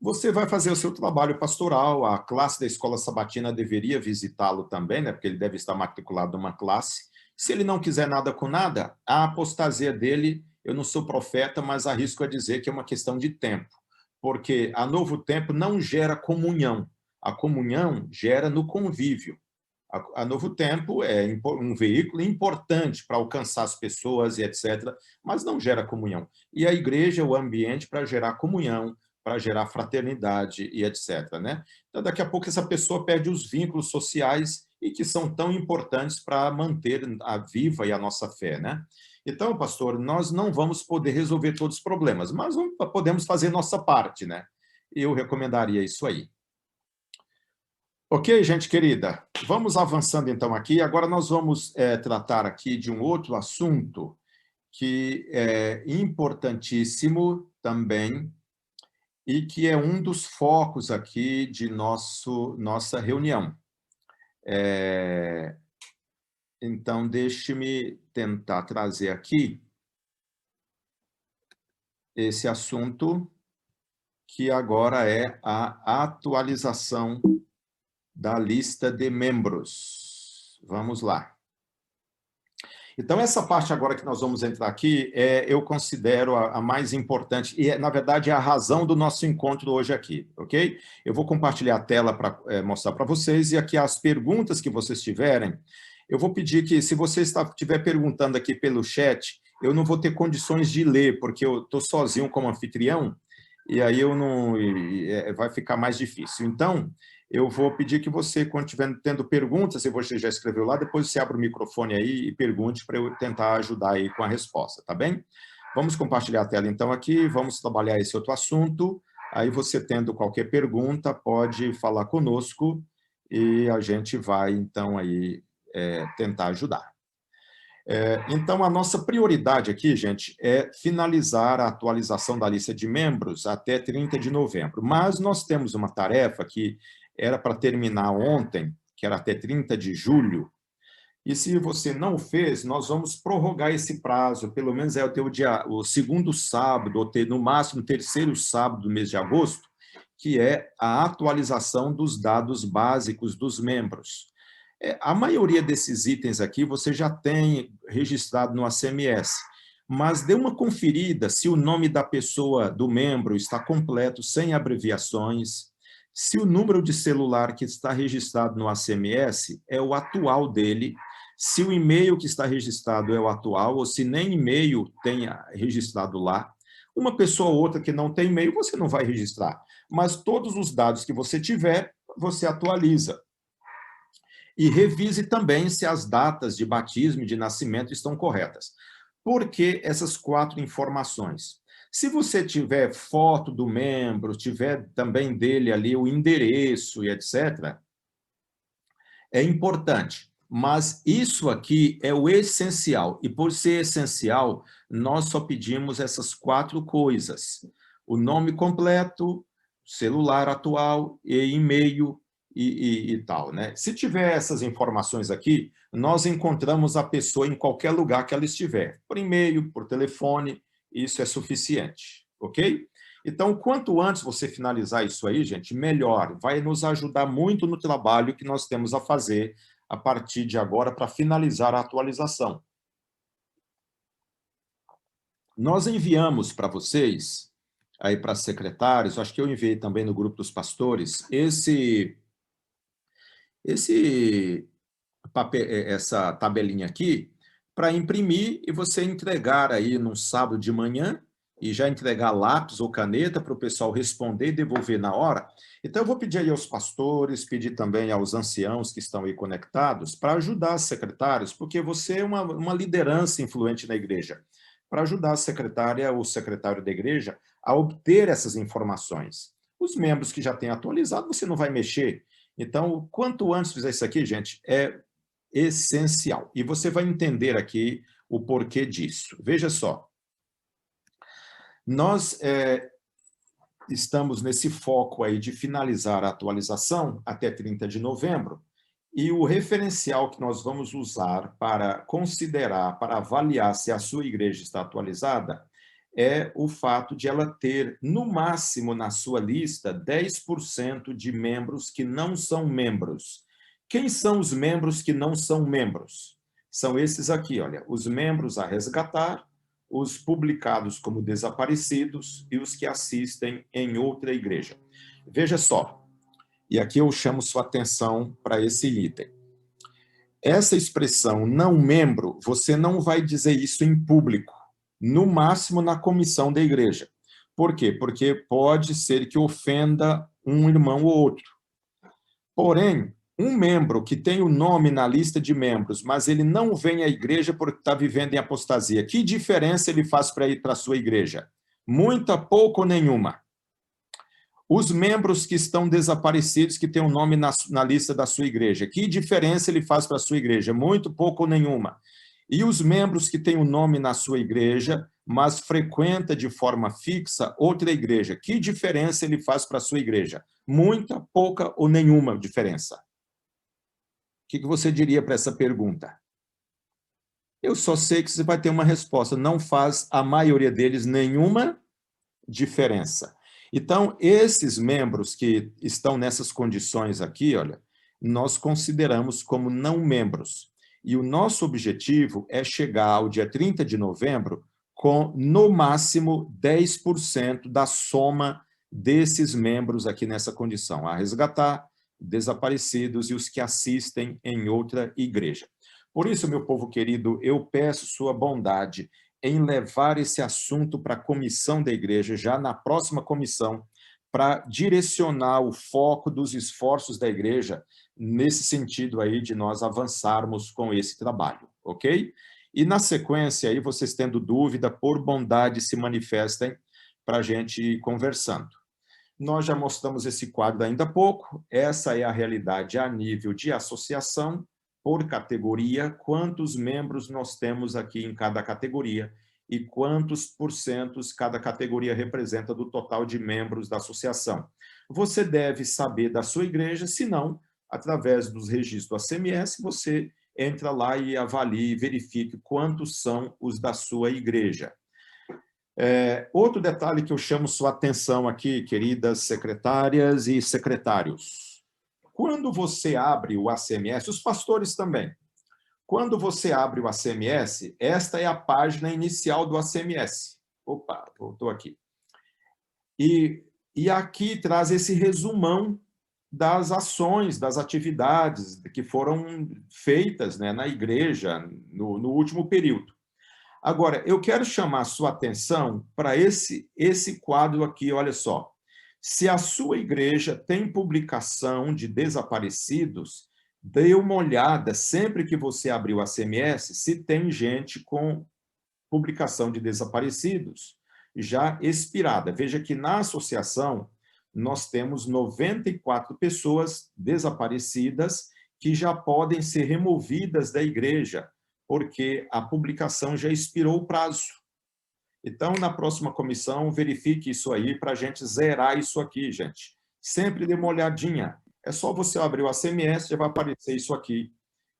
S1: Você vai fazer o seu trabalho pastoral, a classe da escola sabatina deveria visitá-lo também, né? Porque ele deve estar matriculado numa classe. Se ele não quiser nada com nada, a apostasia dele, eu não sou profeta, mas arrisco a dizer que é uma questão de tempo. Porque a Novo Tempo não gera comunhão. A comunhão gera no convívio. A Novo Tempo é um veículo importante para alcançar as pessoas e etc., mas não gera comunhão. E a igreja é o ambiente para gerar comunhão, para gerar fraternidade e etc., né? Então, daqui a pouco, essa pessoa perde os vínculos sociais e que são tão importantes para manter a viva e a nossa fé, né? Então, pastor, nós não vamos poder resolver todos os problemas, mas podemos fazer nossa parte, né? Eu recomendaria isso aí. Ok, gente querida? Vamos avançando então aqui. Agora nós vamos tratar aqui de um outro assunto que é importantíssimo também e que é um dos focos aqui de nossa reunião. Então, deixe-me tentar trazer aqui esse assunto que agora é a atualização da lista de membros. Vamos lá. Então, essa parte agora que nós vamos entrar aqui, eu considero a mais importante, e, na verdade, é a razão do nosso encontro hoje aqui, ok? Eu vou compartilhar a tela para mostrar para vocês, e aqui as perguntas que vocês tiverem, eu vou pedir que, se você estiver perguntando aqui pelo chat, eu não vou ter condições de ler, porque eu estou sozinho como anfitrião, e aí eu não vai ficar mais difícil. Então, eu vou pedir que você, quando estiver tendo perguntas, se você já escreveu lá, depois você abre o microfone aí e pergunte para eu tentar ajudar aí com a resposta, tá bem? Vamos compartilhar a tela então aqui, vamos trabalhar esse outro assunto. Aí você, tendo qualquer pergunta, pode falar conosco e a gente vai então aí tentar ajudar. Então, a nossa prioridade aqui, gente, é finalizar a atualização da lista de membros até 30 de novembro. Mas nós temos uma tarefa que era para terminar ontem, que era até 30 de julho, e se você não fez, nós vamos prorrogar esse prazo, pelo menos até o segundo sábado, ou no máximo o terceiro sábado do mês de agosto, que é a atualização dos dados básicos dos membros. A maioria desses itens aqui você já tem registrado no ACMS, mas dê uma conferida se o nome da pessoa, do membro, está completo, sem abreviações, se o número de celular que está registrado no ACMS é o atual dele, se o e-mail que está registrado é o atual, ou se nem e-mail tenha registrado lá. Uma pessoa ou outra que não tem e-mail, você não vai registrar, mas todos os dados que você tiver, você atualiza. E revise também se as datas de batismo e de nascimento estão corretas. Por que essas 4 informações? Se você tiver foto do membro, tiver também dele ali o endereço e etc., é importante. Mas isso aqui é o essencial. E por ser essencial, nós só pedimos essas 4 coisas. O nome completo, celular atual e e-mail, e tal, né? Se tiver essas informações aqui, nós encontramos a pessoa em qualquer lugar que ela estiver, por e-mail, por telefone, isso é suficiente, ok? Então, quanto antes você finalizar isso aí, gente, melhor. Vai nos ajudar muito no trabalho que nós temos a fazer a partir de agora para finalizar a atualização. Nós enviamos para vocês, aí para secretários, acho que eu enviei também no grupo dos pastores, essa tabelinha aqui, para imprimir e você entregar aí num sábado de manhã, e já entregar lápis ou caneta para o pessoal responder e devolver na hora. Então, eu vou pedir aí aos pastores, pedir também aos anciãos que estão aí conectados, para ajudar os secretários, porque você é uma liderança influente na igreja, para ajudar a secretária ou o secretário da igreja a obter essas informações. Os membros que já têm atualizado, você não vai mexer. Então, quanto antes fizer isso aqui, gente, é essencial. E você vai entender aqui o porquê disso. Veja só. Nós estamos nesse foco aí de finalizar a atualização até 30 de novembro, e o referencial que nós vamos usar para considerar, para avaliar se a sua igreja está atualizada, é o fato de ela ter, no máximo na sua lista, 10% de membros que não são membros. Quem são os membros que não são membros? São esses aqui, olha, os membros a resgatar, os publicados como desaparecidos e os que assistem em outra igreja. Veja só, e aqui eu chamo sua atenção para esse item. Essa expressão não membro, você não vai dizer isso em público, no máximo na comissão da igreja. Por quê? Porque pode ser que ofenda um irmão ou outro. Porém, um membro que tem o nome na lista de membros, mas ele não vem à igreja porque está vivendo em apostasia, que diferença ele faz para ir para a sua igreja? Muita, pouco ou nenhuma. Os membros que estão desaparecidos, que têm o nome na lista da sua igreja, que diferença ele faz para a sua igreja? Muito, pouco ou nenhuma. E os membros que têm o nome na sua igreja, mas frequenta de forma fixa outra igreja, que diferença ele faz para a sua igreja? Muita, pouca ou nenhuma diferença. O que você diria para essa pergunta? Eu só sei que você vai ter uma resposta. Não faz a maioria deles nenhuma diferença. Então, esses membros que estão nessas condições aqui, olha, nós consideramos como não membros. E o nosso objetivo é chegar ao dia 30 de novembro com, no máximo, 10% da soma desses membros aqui nessa condição, a resgatar, desaparecidos e os que assistem em outra igreja. Por isso, meu povo querido, eu peço sua bondade em levar esse assunto para a comissão da igreja, já na próxima comissão, para direcionar o foco dos esforços da igreja nesse sentido aí de nós avançarmos com esse trabalho, ok? E na sequência aí, vocês tendo dúvida, por bondade se manifestem para a gente ir conversando. Nós já mostramos esse quadro ainda há pouco, essa é a realidade a nível de associação, por categoria, quantos membros nós temos aqui em cada categoria e quantos porcentos cada categoria representa do total de membros da associação. Você deve saber da sua igreja, se não, através dos registros do ACMS, você entra lá e avalie e verifique quantos são os da sua igreja. Outro detalhe que eu chamo sua atenção aqui, queridas secretárias e secretários. Quando você abre o ACMS, os pastores também, quando você abre o ACMS, esta é a página inicial do ACMS. Opa, voltou aqui. E aqui traz esse resumão das ações, das atividades que foram feitas, né, na igreja no último período. Agora, eu quero chamar a sua atenção para esse quadro aqui, olha só. Se a sua igreja tem publicação de desaparecidos, dê uma olhada sempre que você abrir o ACMS, se tem gente com publicação de desaparecidos já expirada. Veja que na associação nós temos 94 pessoas desaparecidas que já podem ser removidas da igreja, porque a publicação já expirou o prazo. Então, na próxima comissão, verifique isso aí para a gente zerar isso aqui, gente. Sempre dê uma olhadinha. É só você abrir o ACMS, já vai aparecer isso aqui.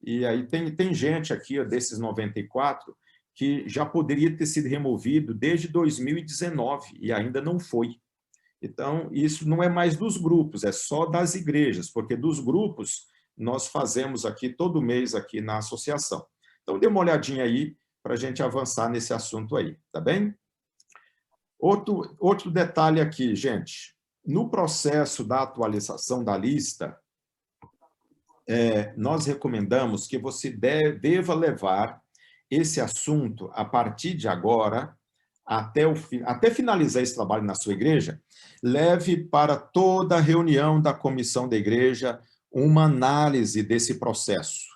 S1: E aí tem gente aqui, ó, desses 94, que já poderia ter sido removido desde 2019 e ainda não foi. Então, isso não é mais dos grupos, é só das igrejas, porque dos grupos nós fazemos aqui todo mês aqui na associação. Então, dê uma olhadinha aí para a gente avançar nesse assunto aí, tá bem? Outro detalhe aqui, gente. No processo da atualização da lista, nós recomendamos que você deva levar esse assunto, a partir de agora, até finalizar esse trabalho na sua igreja, leve para toda a reunião da comissão da igreja uma análise desse processo.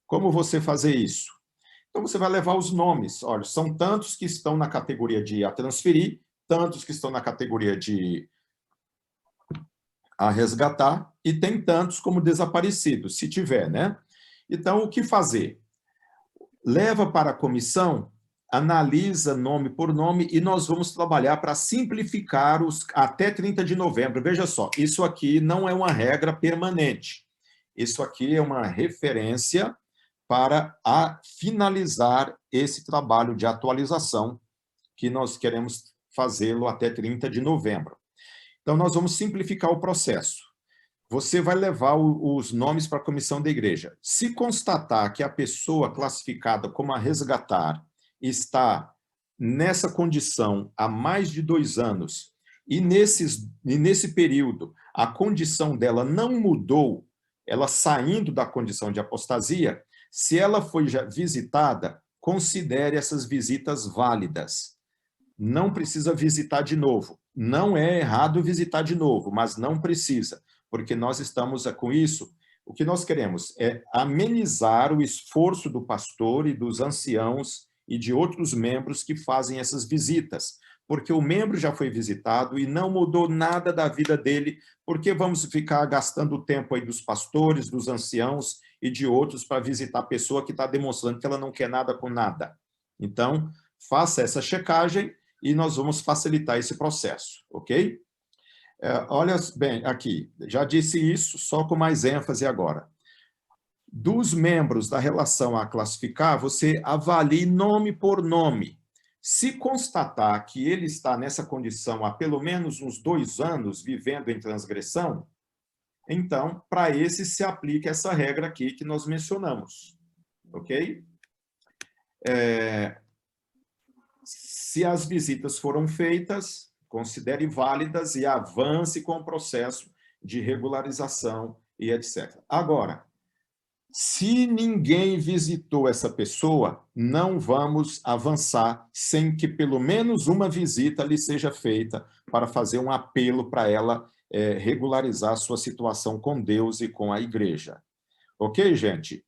S1: Como você fazer isso? Então, você vai levar os nomes. Olha, são tantos que estão na categoria de a transferir, tantos que estão na categoria de a resgatar, e tem tantos como desaparecidos, se tiver, né? Então, o que fazer? Leva para a comissão, analisa nome por nome, e nós vamos trabalhar para simplificar até 30 de novembro. Veja só, isso aqui não é uma regra permanente. Isso aqui é uma referência para finalizar esse trabalho de atualização que nós queremos fazê-lo até 30 de novembro. Então, nós vamos simplificar o processo. Você vai levar os nomes para a comissão da igreja. Se constatar que a pessoa classificada como a resgatar está nessa condição há mais de 2 anos e nesse período a condição dela não mudou, ela saindo da condição de apostasia, se ela foi já visitada, considere essas visitas válidas. Não precisa visitar de novo. Não é errado visitar de novo, mas não precisa, porque nós estamos com isso. O que nós queremos é amenizar o esforço do pastor e dos anciãos e de outros membros que fazem essas visitas, porque o membro já foi visitado e não mudou nada da vida dele, porque vamos ficar gastando o tempo aí dos pastores, dos anciãos e de outros para visitar a pessoa que está demonstrando que ela não quer nada com nada. Então, faça essa checagem e nós vamos facilitar esse processo, ok? Olha bem, aqui, já disse isso, só com mais ênfase agora. Dos membros da relação a classificar, você avalie nome por nome. Se constatar que ele está nessa condição há pelo menos uns 2 anos vivendo em transgressão, então, para esse se aplica essa regra aqui que nós mencionamos, ok? Se as visitas foram feitas, considere válidas e avance com o processo de regularização e etc. Agora, Se ninguém visitou essa pessoa, não vamos avançar sem que pelo menos uma visita lhe seja feita para fazer um apelo para ela regularizar sua situação com Deus e com a igreja. Ok, gente?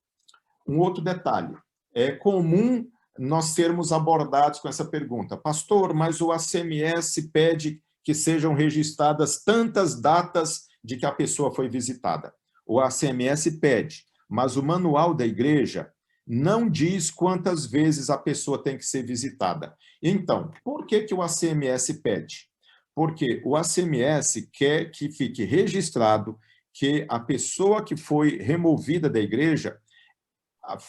S1: Um outro detalhe. É comum nós sermos abordados com essa pergunta. Pastor, mas o ACMS pede que sejam registradas tantas datas de que a pessoa foi visitada. O ACMS pede, mas o manual da igreja não diz quantas vezes a pessoa tem que ser visitada. Então, por que o ACMS pede? Porque o ACMS quer que fique registrado que a pessoa que foi removida da igreja,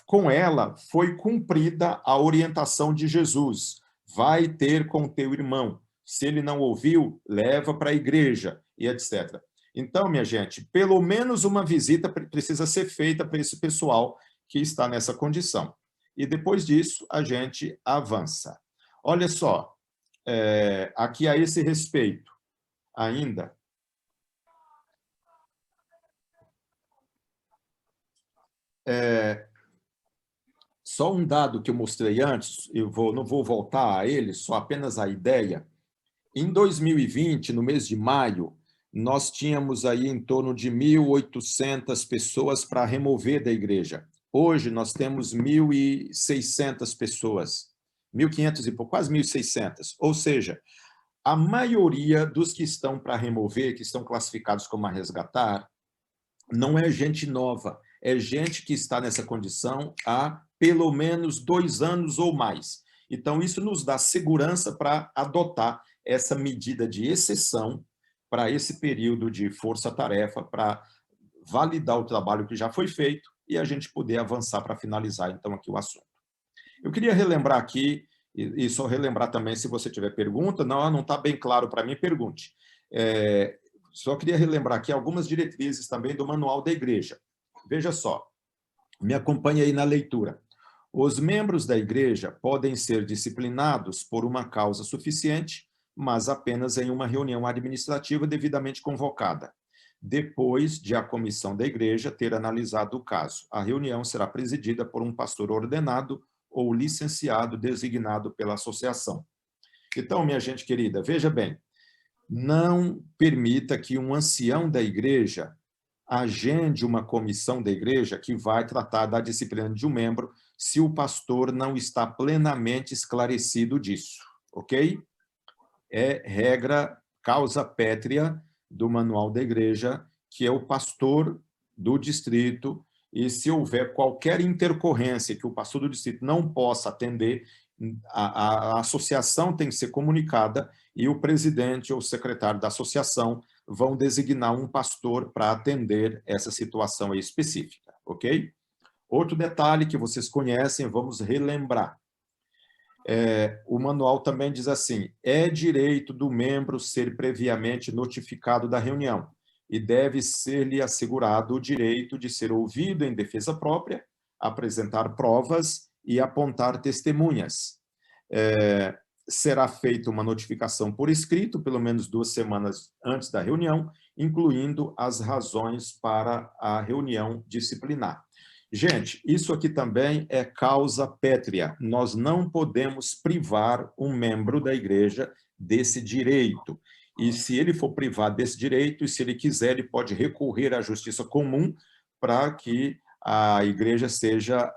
S1: com ela foi cumprida a orientação de Jesus. Vai ter com teu irmão. Se ele não ouviu, leva para a igreja, e etc. Então, minha gente, pelo menos uma visita precisa ser feita para esse pessoal que está nessa condição. E depois disso, a gente avança. Olha só, aqui a esse respeito, ainda, só um dado que eu mostrei antes, não vou voltar a ele, só apenas a ideia. Em 2020, no mês de maio, nós tínhamos aí em torno de 1.800 pessoas para remover da igreja. Hoje nós temos 1.600 pessoas, 1.500 e pouco, quase 1.600. Ou seja, a maioria dos que estão para remover, que estão classificados como a resgatar, não é gente nova, é gente que está nessa condição há pelo menos 2 anos ou mais. Então, isso nos dá segurança para adotar essa medida de exceção para esse período de força-tarefa, para validar o trabalho que já foi feito e a gente poder avançar para finalizar, então, aqui o assunto. Eu queria relembrar aqui, e só relembrar também, se você tiver pergunta, não está bem claro para mim, pergunte. Só queria relembrar aqui algumas diretrizes também do Manual da Igreja. Veja só, me acompanhe aí na leitura. Os membros da igreja podem ser disciplinados por uma causa suficiente, mas apenas em uma reunião administrativa devidamente convocada, depois de a comissão da igreja ter analisado o caso. A reunião será presidida por um pastor ordenado ou licenciado designado pela associação. Então, minha gente querida, veja bem, não permita que um ancião da igreja agende uma comissão da igreja que vai tratar da disciplina de um membro se o pastor não está plenamente esclarecido disso, ok? É regra, causa pétrea do Manual da Igreja, que é o pastor do distrito, e se houver qualquer intercorrência que o pastor do distrito não possa atender, a associação tem que ser comunicada e o presidente ou o secretário da associação vão designar um pastor para atender essa situação aí específica, ok? Outro detalhe que vocês conhecem, vamos relembrar. O manual também diz assim, é direito do membro ser previamente notificado da reunião e deve ser-lhe assegurado o direito de ser ouvido em defesa própria, apresentar provas e apontar testemunhas. Será feita uma notificação por escrito, pelo menos 2 semanas antes da reunião, incluindo as razões para a reunião disciplinar. Gente, isso aqui também é causa pétrea. Nós não podemos privar um membro da igreja desse direito. E se ele for privado desse direito, e se ele quiser, ele pode recorrer à justiça comum para que a igreja seja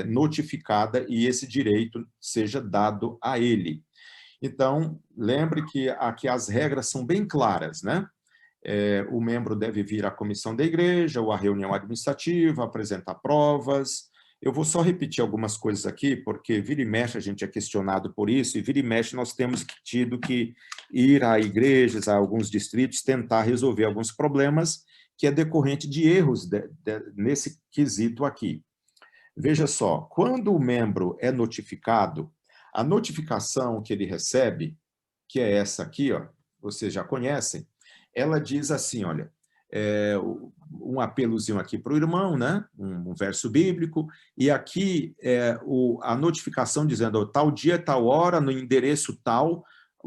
S1: notificada e esse direito seja dado a ele. Então, lembre que aqui as regras são bem claras, né? O membro deve vir à comissão da igreja ou à reunião administrativa, apresentar provas. Eu vou só repetir algumas coisas aqui, porque vira e mexe a gente é questionado por isso, e vira e mexe nós temos tido que ir a igrejas, a alguns distritos, tentar resolver alguns problemas que é decorrente de erros nesse quesito aqui. Veja só, quando o membro é notificado, a notificação que ele recebe, que é essa aqui, ó, vocês já conhecem, ela diz assim, olha, um apelozinho aqui para o irmão, né? Um verso bíblico, e aqui a notificação dizendo, tal dia, tal hora, no endereço tal,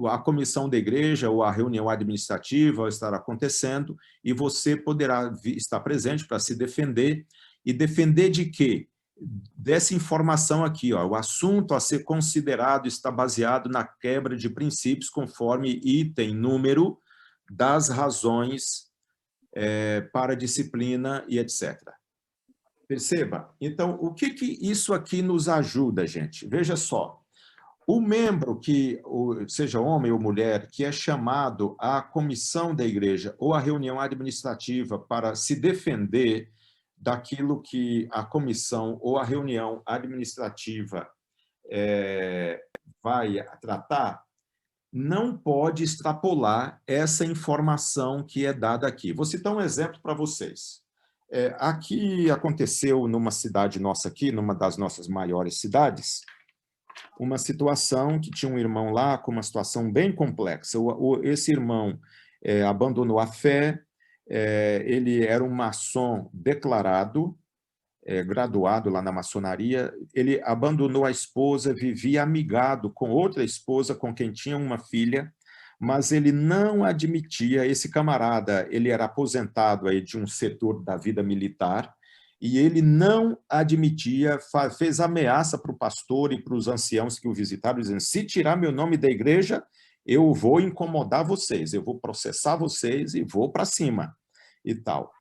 S1: a comissão da igreja ou a reunião administrativa estará acontecendo e você poderá estar presente para se defender. e defender de quê? Dessa informação aqui, ó, o assunto a ser considerado está baseado na quebra de princípios conforme item, número das razões para a disciplina e etc. Perceba? Então, o que isso aqui nos ajuda, gente? Veja só. O membro que, seja homem ou mulher, que é chamado à comissão da igreja ou à reunião administrativa para se defender daquilo que a comissão ou a reunião administrativa vai tratar, não pode extrapolar essa informação que é dada aqui. Vou citar um exemplo para vocês. Aqui aconteceu numa cidade nossa aqui, numa das nossas maiores cidades, uma situação que tinha um irmão lá com uma situação bem complexa. Esse irmão abandonou a fé, ele era um maçom declarado, graduado lá na maçonaria, ele abandonou a esposa, vivia amigado com outra esposa com quem tinha uma filha, mas ele não admitia, esse camarada, ele era aposentado aí de um setor da vida militar, e ele não admitia, fez ameaça para o pastor e para os anciãos que o visitaram, dizendo, se tirar meu nome da igreja, eu vou incomodar vocês, eu vou processar vocês e vou para cima, e tal.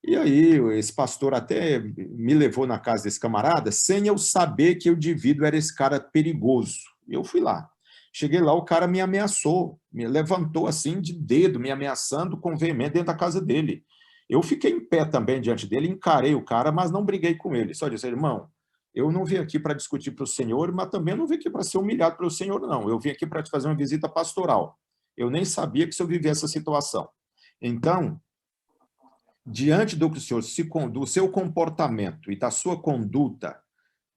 S1: E aí, esse pastor até me levou na casa desse camarada, sem eu saber que o indivíduo era esse cara perigoso. Eu fui lá. Cheguei lá, o cara me ameaçou, me levantou assim de dedo, me ameaçando com veemência dentro da casa dele. Eu fiquei em pé também diante dele, encarei o cara, mas não briguei com ele. Só disse, irmão, eu não vim aqui para discutir para o senhor, mas também não vim aqui para ser humilhado pelo senhor, não. Eu vim aqui para te fazer uma visita pastoral. Eu nem sabia que o senhor vivia essa situação. Então, diante do que o senhor, do seu comportamento e da sua conduta,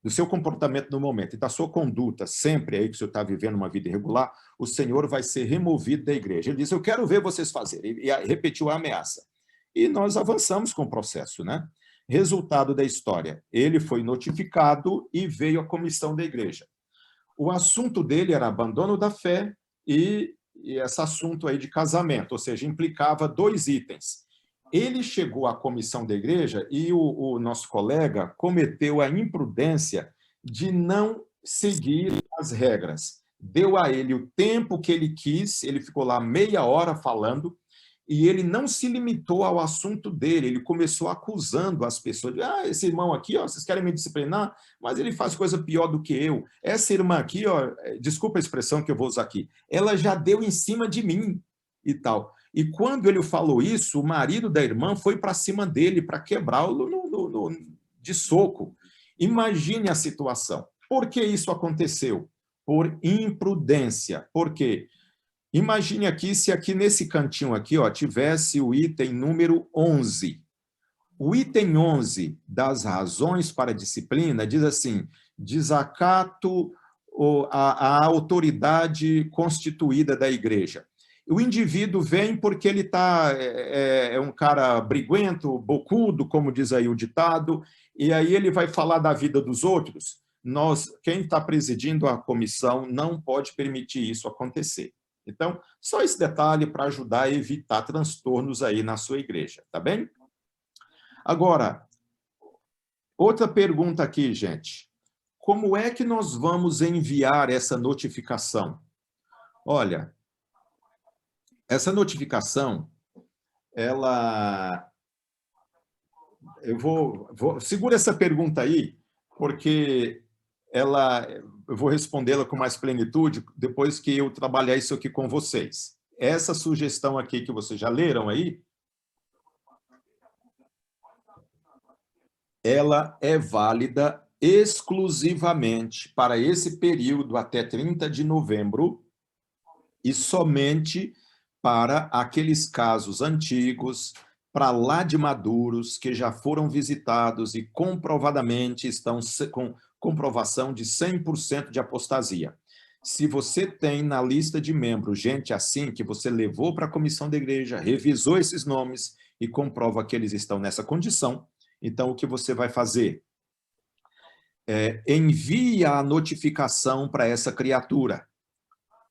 S1: do seu comportamento no momento e da sua conduta, sempre aí que o senhor está vivendo uma vida irregular, o senhor vai ser removido da igreja. Ele disse, eu quero ver vocês fazerem. E repetiu a ameaça. E nós avançamos com o processo, né? Resultado da história, ele foi notificado e veio à comissão da igreja. O assunto dele era abandono da fé e esse assunto aí de casamento, ou seja, implicava 2 itens. Ele chegou à comissão da igreja e o nosso colega cometeu a imprudência de não seguir as regras. Deu a ele o tempo que ele quis, ele ficou lá meia hora falando, e ele não se limitou ao assunto dele, ele começou acusando as pessoas, esse irmão aqui, ó, vocês querem me disciplinar, mas ele faz coisa pior do que eu. Essa irmã aqui, ó, desculpa a expressão que eu vou usar aqui, ela já deu em cima de mim e tal. E quando ele falou isso, o marido da irmã foi para cima dele para quebrá-lo de soco. Imagine a situação. Por que isso aconteceu? Por imprudência. Por quê? Imagine aqui, se aqui nesse cantinho aqui, ó, tivesse o item número 11. O item 11 das razões para a disciplina diz assim, desacato à autoridade constituída da igreja. O indivíduo vem porque ele é um cara briguento, bocudo, como diz aí o ditado, e aí ele vai falar da vida dos outros. Quem está presidindo a comissão não pode permitir isso acontecer. Então, só esse detalhe para ajudar a evitar transtornos aí na sua igreja, tá bem? Agora, outra pergunta aqui, gente. Como é que nós vamos enviar essa notificação? Olha, essa notificação, ela... Segura essa pergunta aí, porque eu vou respondê-la com mais plenitude depois que eu trabalhar isso aqui com vocês. Essa sugestão aqui que vocês já leram aí, ela é válida exclusivamente para esse período até 30 de novembro e somente para aqueles casos antigos, para lá de maduros, que já foram visitados e comprovadamente estão com comprovação de 100% de apostasia. Se você tem na lista de membros gente assim, que você levou para a comissão da igreja, revisou esses nomes e comprova que eles estão nessa condição, então o que você vai fazer? Envia a notificação para essa criatura,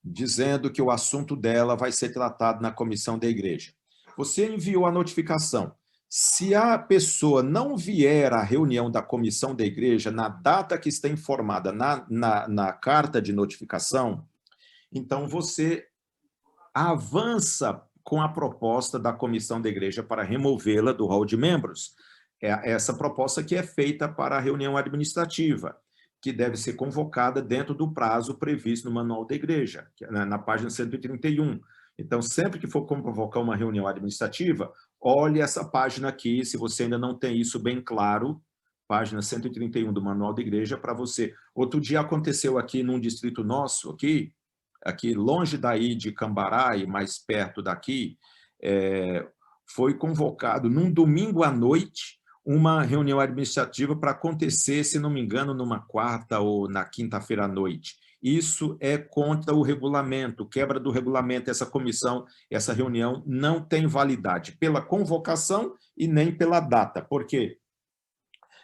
S1: dizendo que o assunto dela vai ser tratado na comissão da igreja. Você enviou a notificação. Se a pessoa não vier à reunião da comissão da igreja na data que está informada na carta de notificação, então você avança com a proposta da comissão da igreja para removê-la do rol de membros. Essa proposta que é feita para a reunião administrativa, que deve ser convocada dentro do prazo previsto no Manual da Igreja, na página 131. Então, sempre que for convocar uma reunião administrativa, olhe essa página aqui, se você ainda não tem isso bem claro, página 131 do Manual da Igreja, para você. Outro dia aconteceu aqui num distrito nosso, aqui longe daí de Cambará e mais perto daqui, foi convocado num domingo à noite uma reunião administrativa para acontecer, se não me engano, numa quarta ou na quinta-feira à noite. Isso é contra o regulamento, quebra do regulamento. Essa comissão, essa reunião não tem validade pela convocação e nem pela data. Por quê?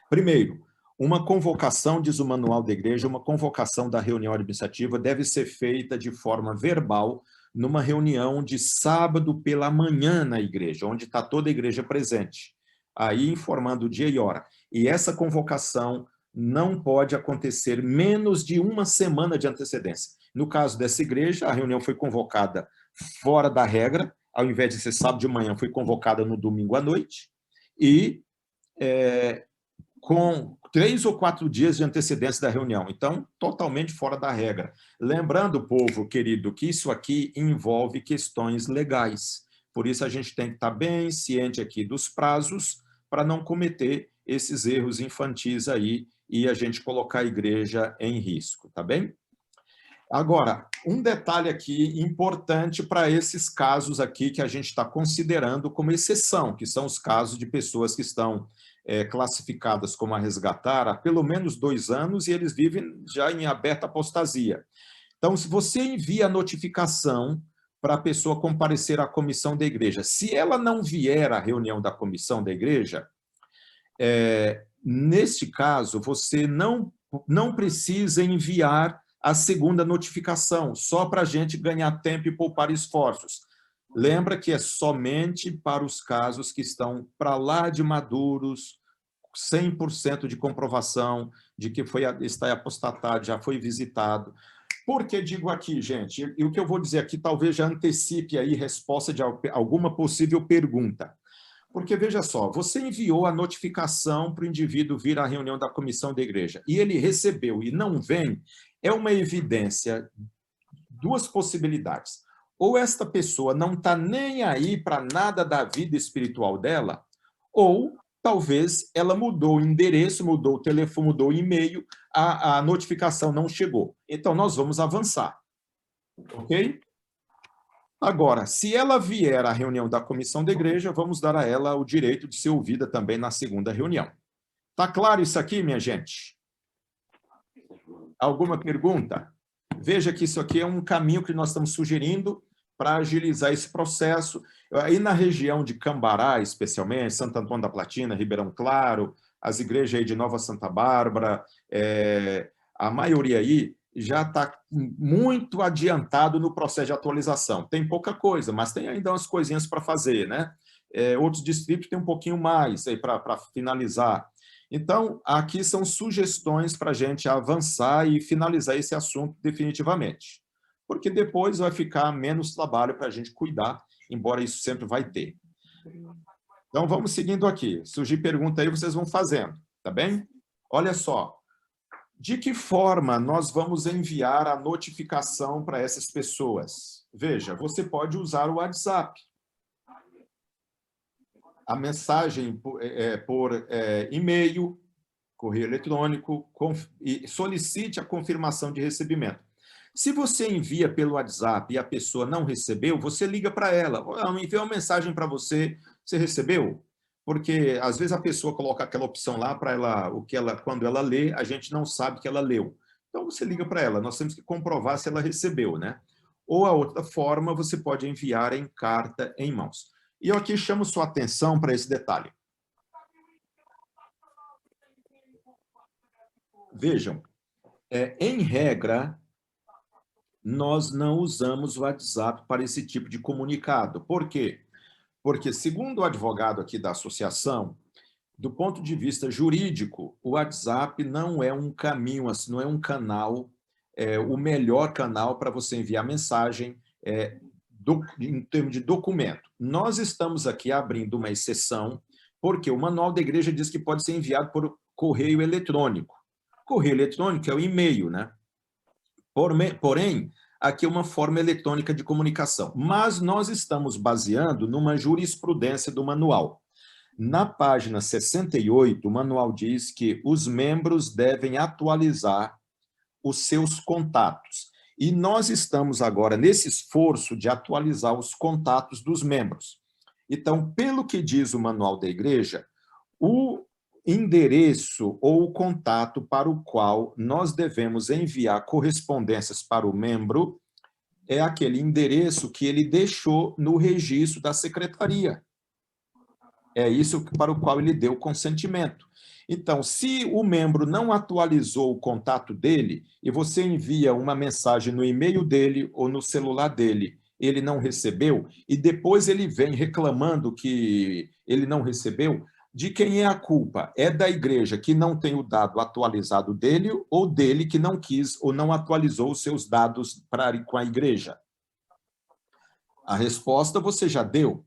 S1: Primeiro, uma convocação, diz o Manual da Igreja, uma convocação da reunião administrativa deve ser feita de forma verbal numa reunião de sábado pela manhã na igreja, onde está toda a igreja presente. Aí informando o dia e hora. E essa convocação não pode acontecer menos de uma semana de antecedência. No caso dessa igreja, a reunião foi convocada fora da regra, ao invés de ser sábado de manhã, foi convocada no domingo à noite, e com 3 ou 4 dias de antecedência da reunião. Então, totalmente fora da regra. Lembrando, povo querido, que isso aqui envolve questões legais. Por isso, a gente tem que estar bem ciente aqui dos prazos, para não cometer esses erros infantis aí e a gente colocar a igreja em risco, tá bem? Agora, um detalhe aqui importante para esses casos aqui que a gente está considerando como exceção, que são os casos de pessoas que estão classificadas como a resgatar há pelo menos 2 anos e eles vivem já em aberta apostasia. Então, se você envia a notificação para a pessoa comparecer à comissão da igreja. Se ela não vier à reunião da comissão da igreja, neste caso, você não precisa enviar a segunda notificação, só para a gente ganhar tempo e poupar esforços. Lembra que é somente para os casos que estão para lá de maduros, 100% de comprovação de que está apostatado, já foi visitado. Por que digo aqui, gente? E o que eu vou dizer aqui talvez já antecipe aí resposta de alguma possível pergunta. Porque, veja só, você enviou a notificação para o indivíduo vir à reunião da comissão da igreja e ele recebeu e não vem, é uma evidência, 2 possibilidades. Ou esta pessoa não está nem aí para nada da vida espiritual dela, ou talvez ela mudou o endereço, mudou o telefone, mudou o e-mail, a notificação não chegou. Então, nós vamos avançar. Ok? Agora, se ela vier à reunião da comissão da igreja, vamos dar a ela o direito de ser ouvida também na segunda reunião. Tá claro isso aqui, minha gente? Alguma pergunta? Veja que isso aqui é um caminho que nós estamos sugerindo para agilizar esse processo. Aí na região de Cambará, especialmente, Santo Antônio da Platina, Ribeirão Claro, as igrejas aí de Nova Santa Bárbara, a maioria aí já está muito adiantado no processo de atualização. Tem pouca coisa, mas tem ainda umas coisinhas para fazer, né? Outros distritos têm um pouquinho mais aí para finalizar. Então, aqui são sugestões para a gente avançar e finalizar esse assunto definitivamente. Porque depois vai ficar menos trabalho para a gente cuidar, embora isso sempre vai ter. Então, vamos seguindo aqui. Surgir pergunta aí, vocês vão fazendo, tá bem? Olha só. De que forma nós vamos enviar a notificação para essas pessoas? Veja, você pode usar o WhatsApp. A mensagem por e-mail, correio eletrônico, e solicite a confirmação de recebimento. Se você envia pelo WhatsApp e a pessoa não recebeu, você liga para ela. Eu enviei uma mensagem para você, você recebeu? Porque, às vezes, a pessoa coloca aquela opção lá para ela, quando ela lê, a gente não sabe que ela leu. Então, você liga para ela, nós temos que comprovar se ela recebeu, né? Ou a outra forma, você pode enviar em carta em mãos. E eu aqui chamo sua atenção para esse detalhe. Vejam, em regra, nós não usamos o WhatsApp para esse tipo de comunicado. Por quê? Porque, segundo o advogado aqui da associação, do ponto de vista jurídico, o WhatsApp não é um caminho, assim, não é um canal, o melhor canal para você enviar mensagem em termos de documento. Nós estamos aqui abrindo uma exceção, porque o Manual da Igreja diz que pode ser enviado por correio eletrônico. Correio eletrônico é o e-mail, né? Porém, aqui é uma forma eletrônica de comunicação. Mas nós estamos baseando numa jurisprudência do manual. Na página 68, o manual diz que os membros devem atualizar os seus contatos. E nós estamos agora nesse esforço de atualizar os contatos dos membros. Então, pelo que diz o Manual da Igreja, o endereço ou o contato para o qual nós devemos enviar correspondências para o membro é aquele endereço que ele deixou no registro da secretaria. É isso para o qual ele deu consentimento. Então, se o membro não atualizou o contato dele e você envia uma mensagem no e-mail dele ou no celular dele, ele não recebeu, e depois ele vem reclamando que ele não recebeu, de quem é a culpa? É da igreja que não tem o dado atualizado dele ou dele que não quis ou não atualizou os seus dados com a igreja? A resposta você já deu.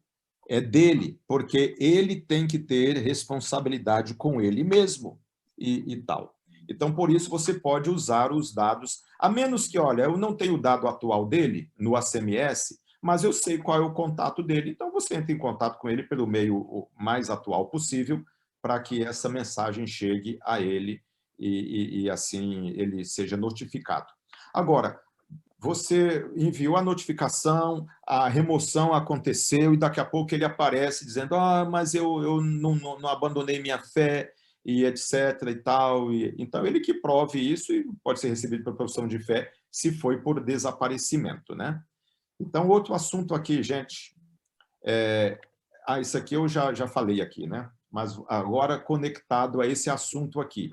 S1: É dele, porque ele tem que ter responsabilidade com ele mesmo e tal. Então, por isso, você pode usar os dados, a menos que, olha, eu não tenho o dado atual dele no ACMS, mas eu sei qual é o contato dele, então você entra em contato com ele pelo meio mais atual possível para que essa mensagem chegue a ele e assim ele seja notificado. Agora, você enviou a notificação, a remoção aconteceu e daqui a pouco ele aparece dizendo mas eu não abandonei minha fé e etc. e tal. Então, ele que prove isso e pode ser recebido pela profissão de fé se foi por desaparecimento, né? Então, outro assunto aqui, gente, isso aqui eu já falei aqui, né? Mas agora conectado a esse assunto aqui.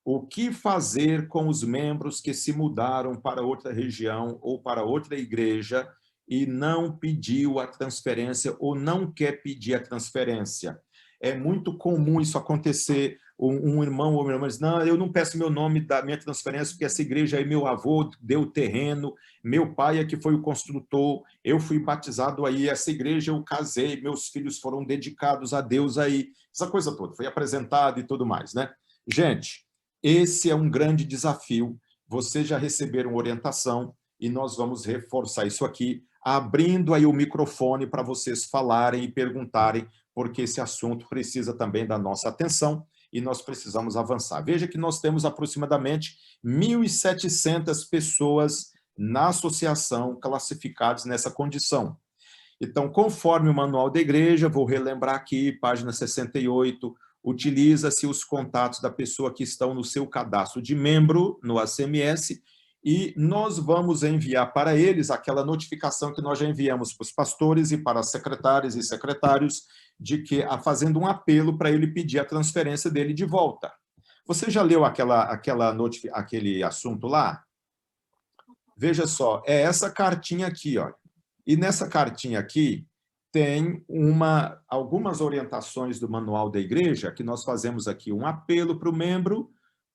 S1: O que fazer com os membros que se mudaram para outra região ou para outra igreja e não pediu a transferência ou não quer pedir a transferência? É muito comum isso acontecer. Um irmão ou uma irmã diz, não, eu não peço meu nome da minha transferência porque essa igreja aí, meu avô deu o terreno, meu pai é que foi o construtor, eu fui batizado aí, essa igreja eu casei, meus filhos foram dedicados a Deus aí, essa coisa toda, foi apresentado e tudo mais, né? Gente, esse é um grande desafio. Vocês já receberam orientação e nós vamos reforçar isso aqui, abrindo aí o microfone para vocês falarem e perguntarem, porque esse assunto precisa também da nossa atenção e nós precisamos avançar. Veja que nós temos aproximadamente 1.700 pessoas na associação classificadas nessa condição. Então, conforme o Manual da Igreja, vou relembrar aqui, página 68, utiliza-se os contatos da pessoa que estão no seu cadastro de membro no ACMS e nós vamos enviar para eles aquela notificação que nós já enviamos para os pastores e para as secretárias e secretários de que, fazendo um apelo para ele pedir a transferência dele de volta. Você já leu aquele assunto lá? Veja só, é essa cartinha aqui, olha. E nessa cartinha aqui, tem algumas orientações do Manual da Igreja, que nós fazemos aqui um apelo para o membro,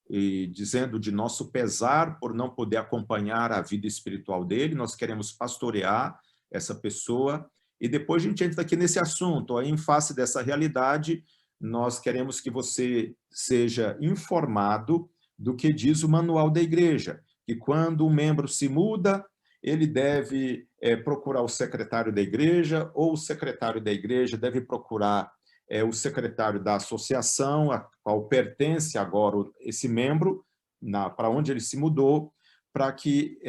S1: e dizendo de nosso pesar por não poder acompanhar a vida espiritual dele, nós queremos pastorear essa pessoa, e depois a gente entra aqui nesse assunto, em face dessa realidade, nós queremos que você seja informado do que diz o Manual da Igreja, que quando um membro se muda, ele deve procurar o secretário da igreja, ou o secretário da igreja deve procurar o secretário da associação, a qual pertence agora esse membro, para onde ele se mudou, para que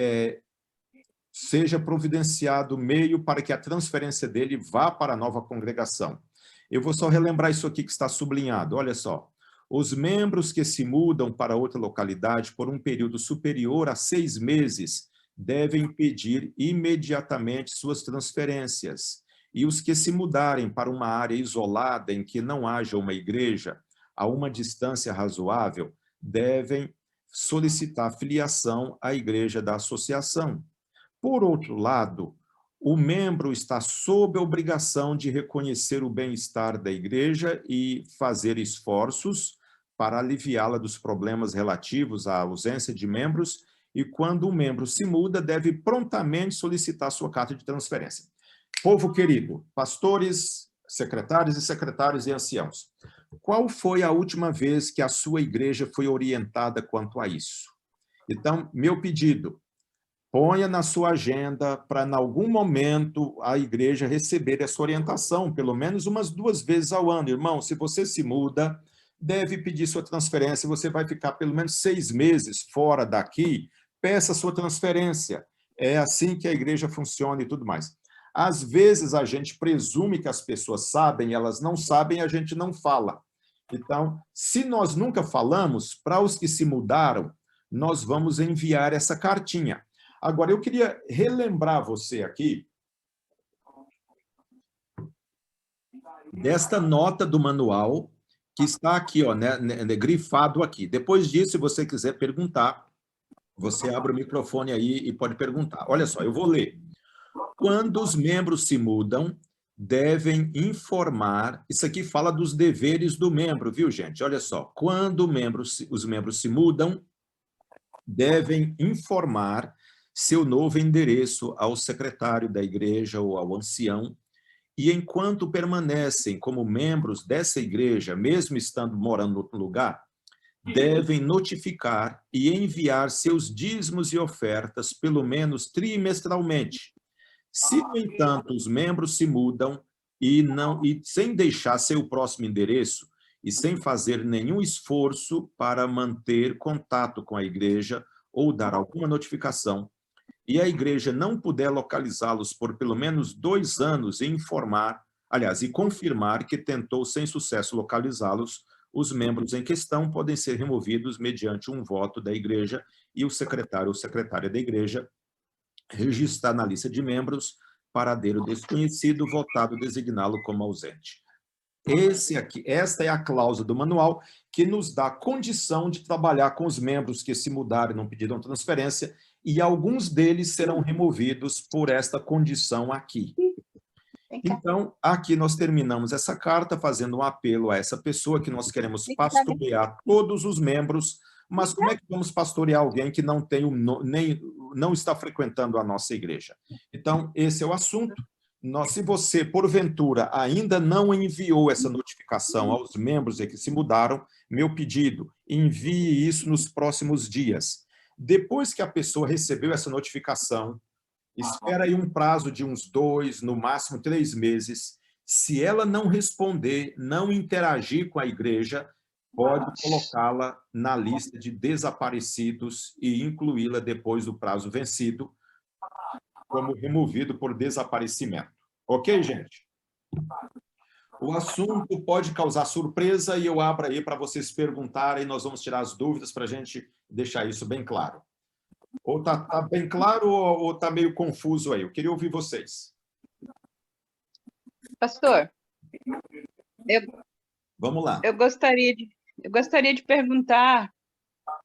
S1: seja providenciado meio para que a transferência dele vá para a nova congregação. Eu vou só relembrar isso aqui que está sublinhado, olha só. Os membros que se mudam para outra localidade por um período superior a 6 meses devem pedir imediatamente suas transferências. E os que se mudarem para uma área isolada em que não haja uma igreja, a uma distância razoável, devem solicitar filiação à igreja da associação. Por outro lado, o membro está sob a obrigação de reconhecer o bem-estar da igreja e fazer esforços para aliviá-la dos problemas relativos à ausência de membros, e quando um membro se muda, deve prontamente solicitar sua carta de transferência. Povo querido, pastores, secretários e secretários e anciãos, qual foi a última vez que a sua igreja foi orientada quanto a isso? Então, meu pedido, ponha na sua agenda para, em algum momento, a igreja receber essa orientação, pelo menos umas 2 vezes ao ano. Irmão, se você se muda, deve pedir sua transferência, você vai ficar pelo menos 6 meses fora daqui, peça sua transferência. É assim que a igreja funciona e tudo mais. Às vezes a gente presume que as pessoas sabem, elas não sabem, a gente não fala. Então, se nós nunca falamos, para os que se mudaram, nós vamos enviar essa cartinha. Agora, eu queria relembrar você aqui desta nota do manual que está aqui, ó, né, grifado aqui. Depois disso, se você quiser perguntar, você abre o microfone aí e pode perguntar. Olha só, eu vou ler. Quando os membros se mudam, devem informar... Isso aqui fala dos deveres do membro, viu, gente? Olha só. Quando os membros se mudam, devem informar seu novo endereço ao secretário da igreja ou ao ancião, e enquanto permanecem como membros dessa igreja, mesmo estando morando no outro lugar, devem notificar e enviar seus dízimos e ofertas pelo menos trimestralmente. Se, no entanto, os membros se mudam e sem deixar seu próximo endereço e sem fazer nenhum esforço para manter contato com a igreja ou dar alguma notificação, e a igreja não puder localizá-los por pelo menos 2 anos e confirmar que tentou sem sucesso localizá-los, os membros em questão podem ser removidos mediante um voto da igreja e o secretário ou secretária da igreja registrar na lista de membros paradeiro desconhecido, votado, designá-lo como ausente. Esta é a cláusula do manual que nos dá condição de trabalhar com os membros que se mudaram e não pediram transferência, e alguns deles serão removidos por esta condição aqui. Então, aqui nós terminamos essa carta fazendo um apelo a essa pessoa que nós queremos pastorear todos os membros, mas como é que vamos pastorear alguém que não está frequentando a nossa igreja? Então, esse é o assunto. Se você, porventura, ainda não enviou essa notificação aos membros que se mudaram, meu pedido, envie isso nos próximos dias. Depois que a pessoa recebeu essa notificação, espera aí um prazo de uns 2, no máximo 3 meses. Se ela não responder, não interagir com a igreja, pode colocá-la na lista de desaparecidos e incluí-la depois do prazo vencido, como removido por desaparecimento. Ok, gente? O assunto pode causar surpresa e eu abro aí para vocês perguntarem, nós vamos tirar as dúvidas para a gente deixar isso bem claro. Ou tá bem claro ou está meio confuso aí? Eu queria ouvir vocês.
S6: Pastor,
S1: Vamos lá.
S6: eu gostaria de perguntar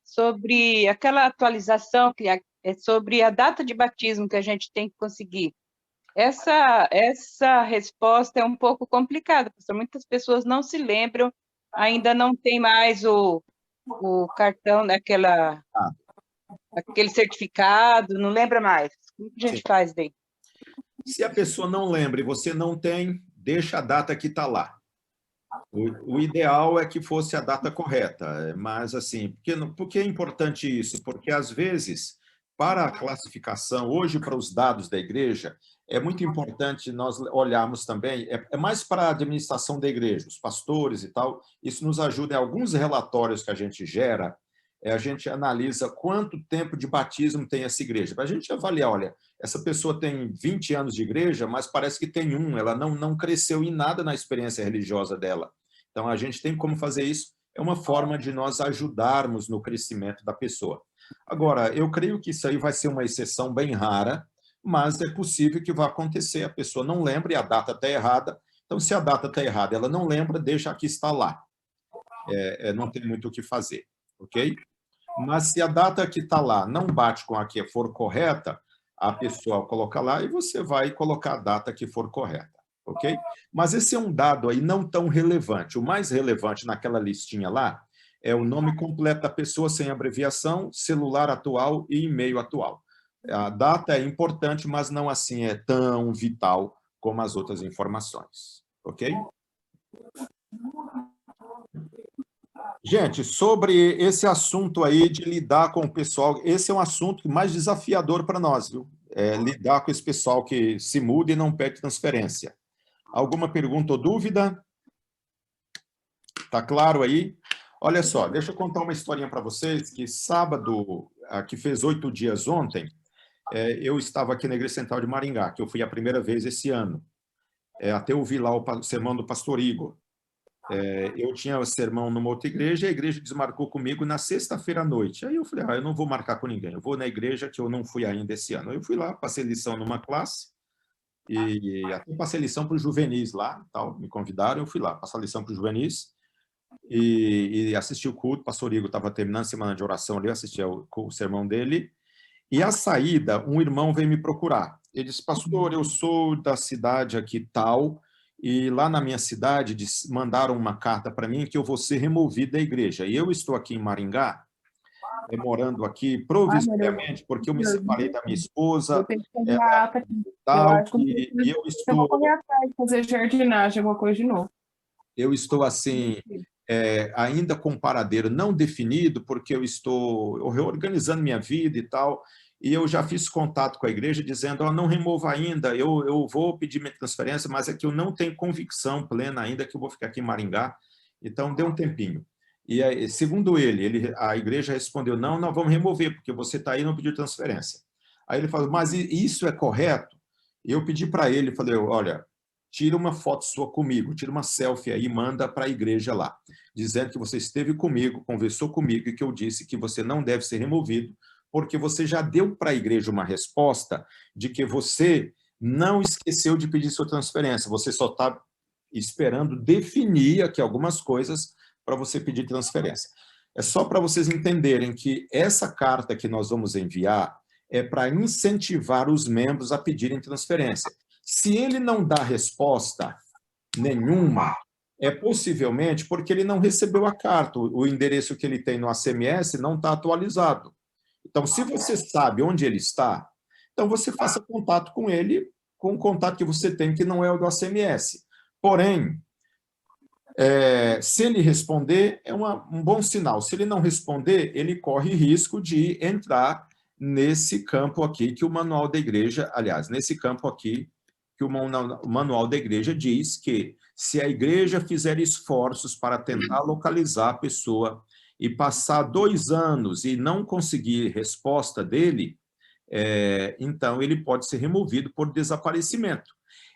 S6: sobre aquela atualização que é sobre a data de batismo que a gente tem que conseguir. Essa resposta é um pouco complicada, porque muitas pessoas não se lembram, ainda não tem mais o cartão aquele certificado, não lembra mais. Como que a gente faz daí?
S1: Se a pessoa não lembra e você não tem, deixa a data que está lá. O ideal é que fosse a data correta, mas assim, por que é importante isso? Porque às vezes, para a classificação, hoje para os dados da igreja, é muito importante nós olharmos também, é mais para a administração da igreja, os pastores e tal, isso nos ajuda em alguns relatórios que a gente gera, a gente analisa quanto tempo de batismo tem essa igreja, para a gente avaliar, olha, essa pessoa tem 20 anos de igreja, mas parece que tem ela não cresceu em nada na experiência religiosa dela. Então, a gente tem como fazer isso, é uma forma de nós ajudarmos no crescimento da pessoa. Agora, eu creio que isso aí vai ser uma exceção bem rara, mas é possível que vá acontecer, a pessoa não lembra e a data está errada, então, se a data está errada, ela não lembra, deixa que está lá. Não tem muito o que fazer, ok? Mas se a data que está lá não bate com a que for correta, a pessoa coloca lá e você vai colocar a data que for correta, ok? Mas esse é um dado aí não tão relevante. O mais relevante naquela listinha lá é o nome completo da pessoa sem abreviação, celular atual e e-mail atual. A data é importante, mas não assim é tão vital como as outras informações, ok? Gente, sobre esse assunto aí de lidar com o pessoal, esse é um assunto mais desafiador para nós, viu? Lidar com esse pessoal que se muda e não pede transferência. Alguma pergunta ou dúvida? Tá claro aí? Olha só, deixa eu contar uma historinha para vocês, que sábado, que fez 8 dias ontem, eu estava aqui na Igreja Central de Maringá, que eu fui a primeira vez esse ano. Até ouvi lá o sermão do pastor Igor. Eu tinha sermão numa outra igreja, e a igreja desmarcou comigo na sexta-feira à noite. Aí eu falei, eu não vou marcar com ninguém, eu vou na igreja que eu não fui ainda esse ano. Eu fui lá, passei lição numa classe, e até passei lição para os juvenis lá, tal, me convidaram, eu fui lá, passar lição para os juvenis, e assisti o culto, o pastor Igor estava terminando a semana de oração ali, eu assisti o sermão dele, e à saída, um irmão veio me procurar. Ele disse, pastor, eu sou da cidade aqui tal, e lá na minha cidade mandaram uma carta para mim que eu vou ser removido da igreja. E eu estou aqui em Maringá, morando aqui provisoriamente, porque eu me separei da minha esposa, e eu estou...
S7: fazer jardinagem, alguma coisa de novo.
S1: Eu estou assim, ainda com paradeiro não definido, porque eu estou reorganizando minha vida e tal, e eu já fiz contato com a igreja dizendo, não remova ainda, eu vou pedir minha transferência, mas é que eu não tenho convicção plena ainda que eu vou ficar aqui em Maringá, então dê um tempinho. E aí, segundo a igreja respondeu, não, nós vamos remover, porque você está aí e não pediu transferência. Aí ele falou, mas isso é correto? E eu pedi para ele, falei, olha, tira uma foto sua comigo, tira uma selfie aí e manda para a igreja lá, dizendo que você esteve comigo, conversou comigo e que eu disse que você não deve ser removido, porque você já deu para a igreja uma resposta de que você não esqueceu de pedir sua transferência, você só está esperando definir aqui algumas coisas para você pedir transferência. É só para vocês entenderem que essa carta que nós vamos enviar é para incentivar os membros a pedirem transferência. Se ele não dá resposta nenhuma, é possivelmente porque ele não recebeu a carta, o endereço que ele tem no ACMS não está atualizado. Então, se você sabe onde ele está, então você faça contato com ele, com o contato que você tem, que não é o do ACMS. Porém, se ele responder, é um bom sinal. Se ele não responder, ele corre risco de entrar nesse campo aqui que o Manual da Igreja, aliás, nesse campo aqui que o Manual da Igreja diz que se a igreja fizer esforços para tentar localizar a pessoa e passar 2 anos e não conseguir resposta dele, então ele pode ser removido por desaparecimento.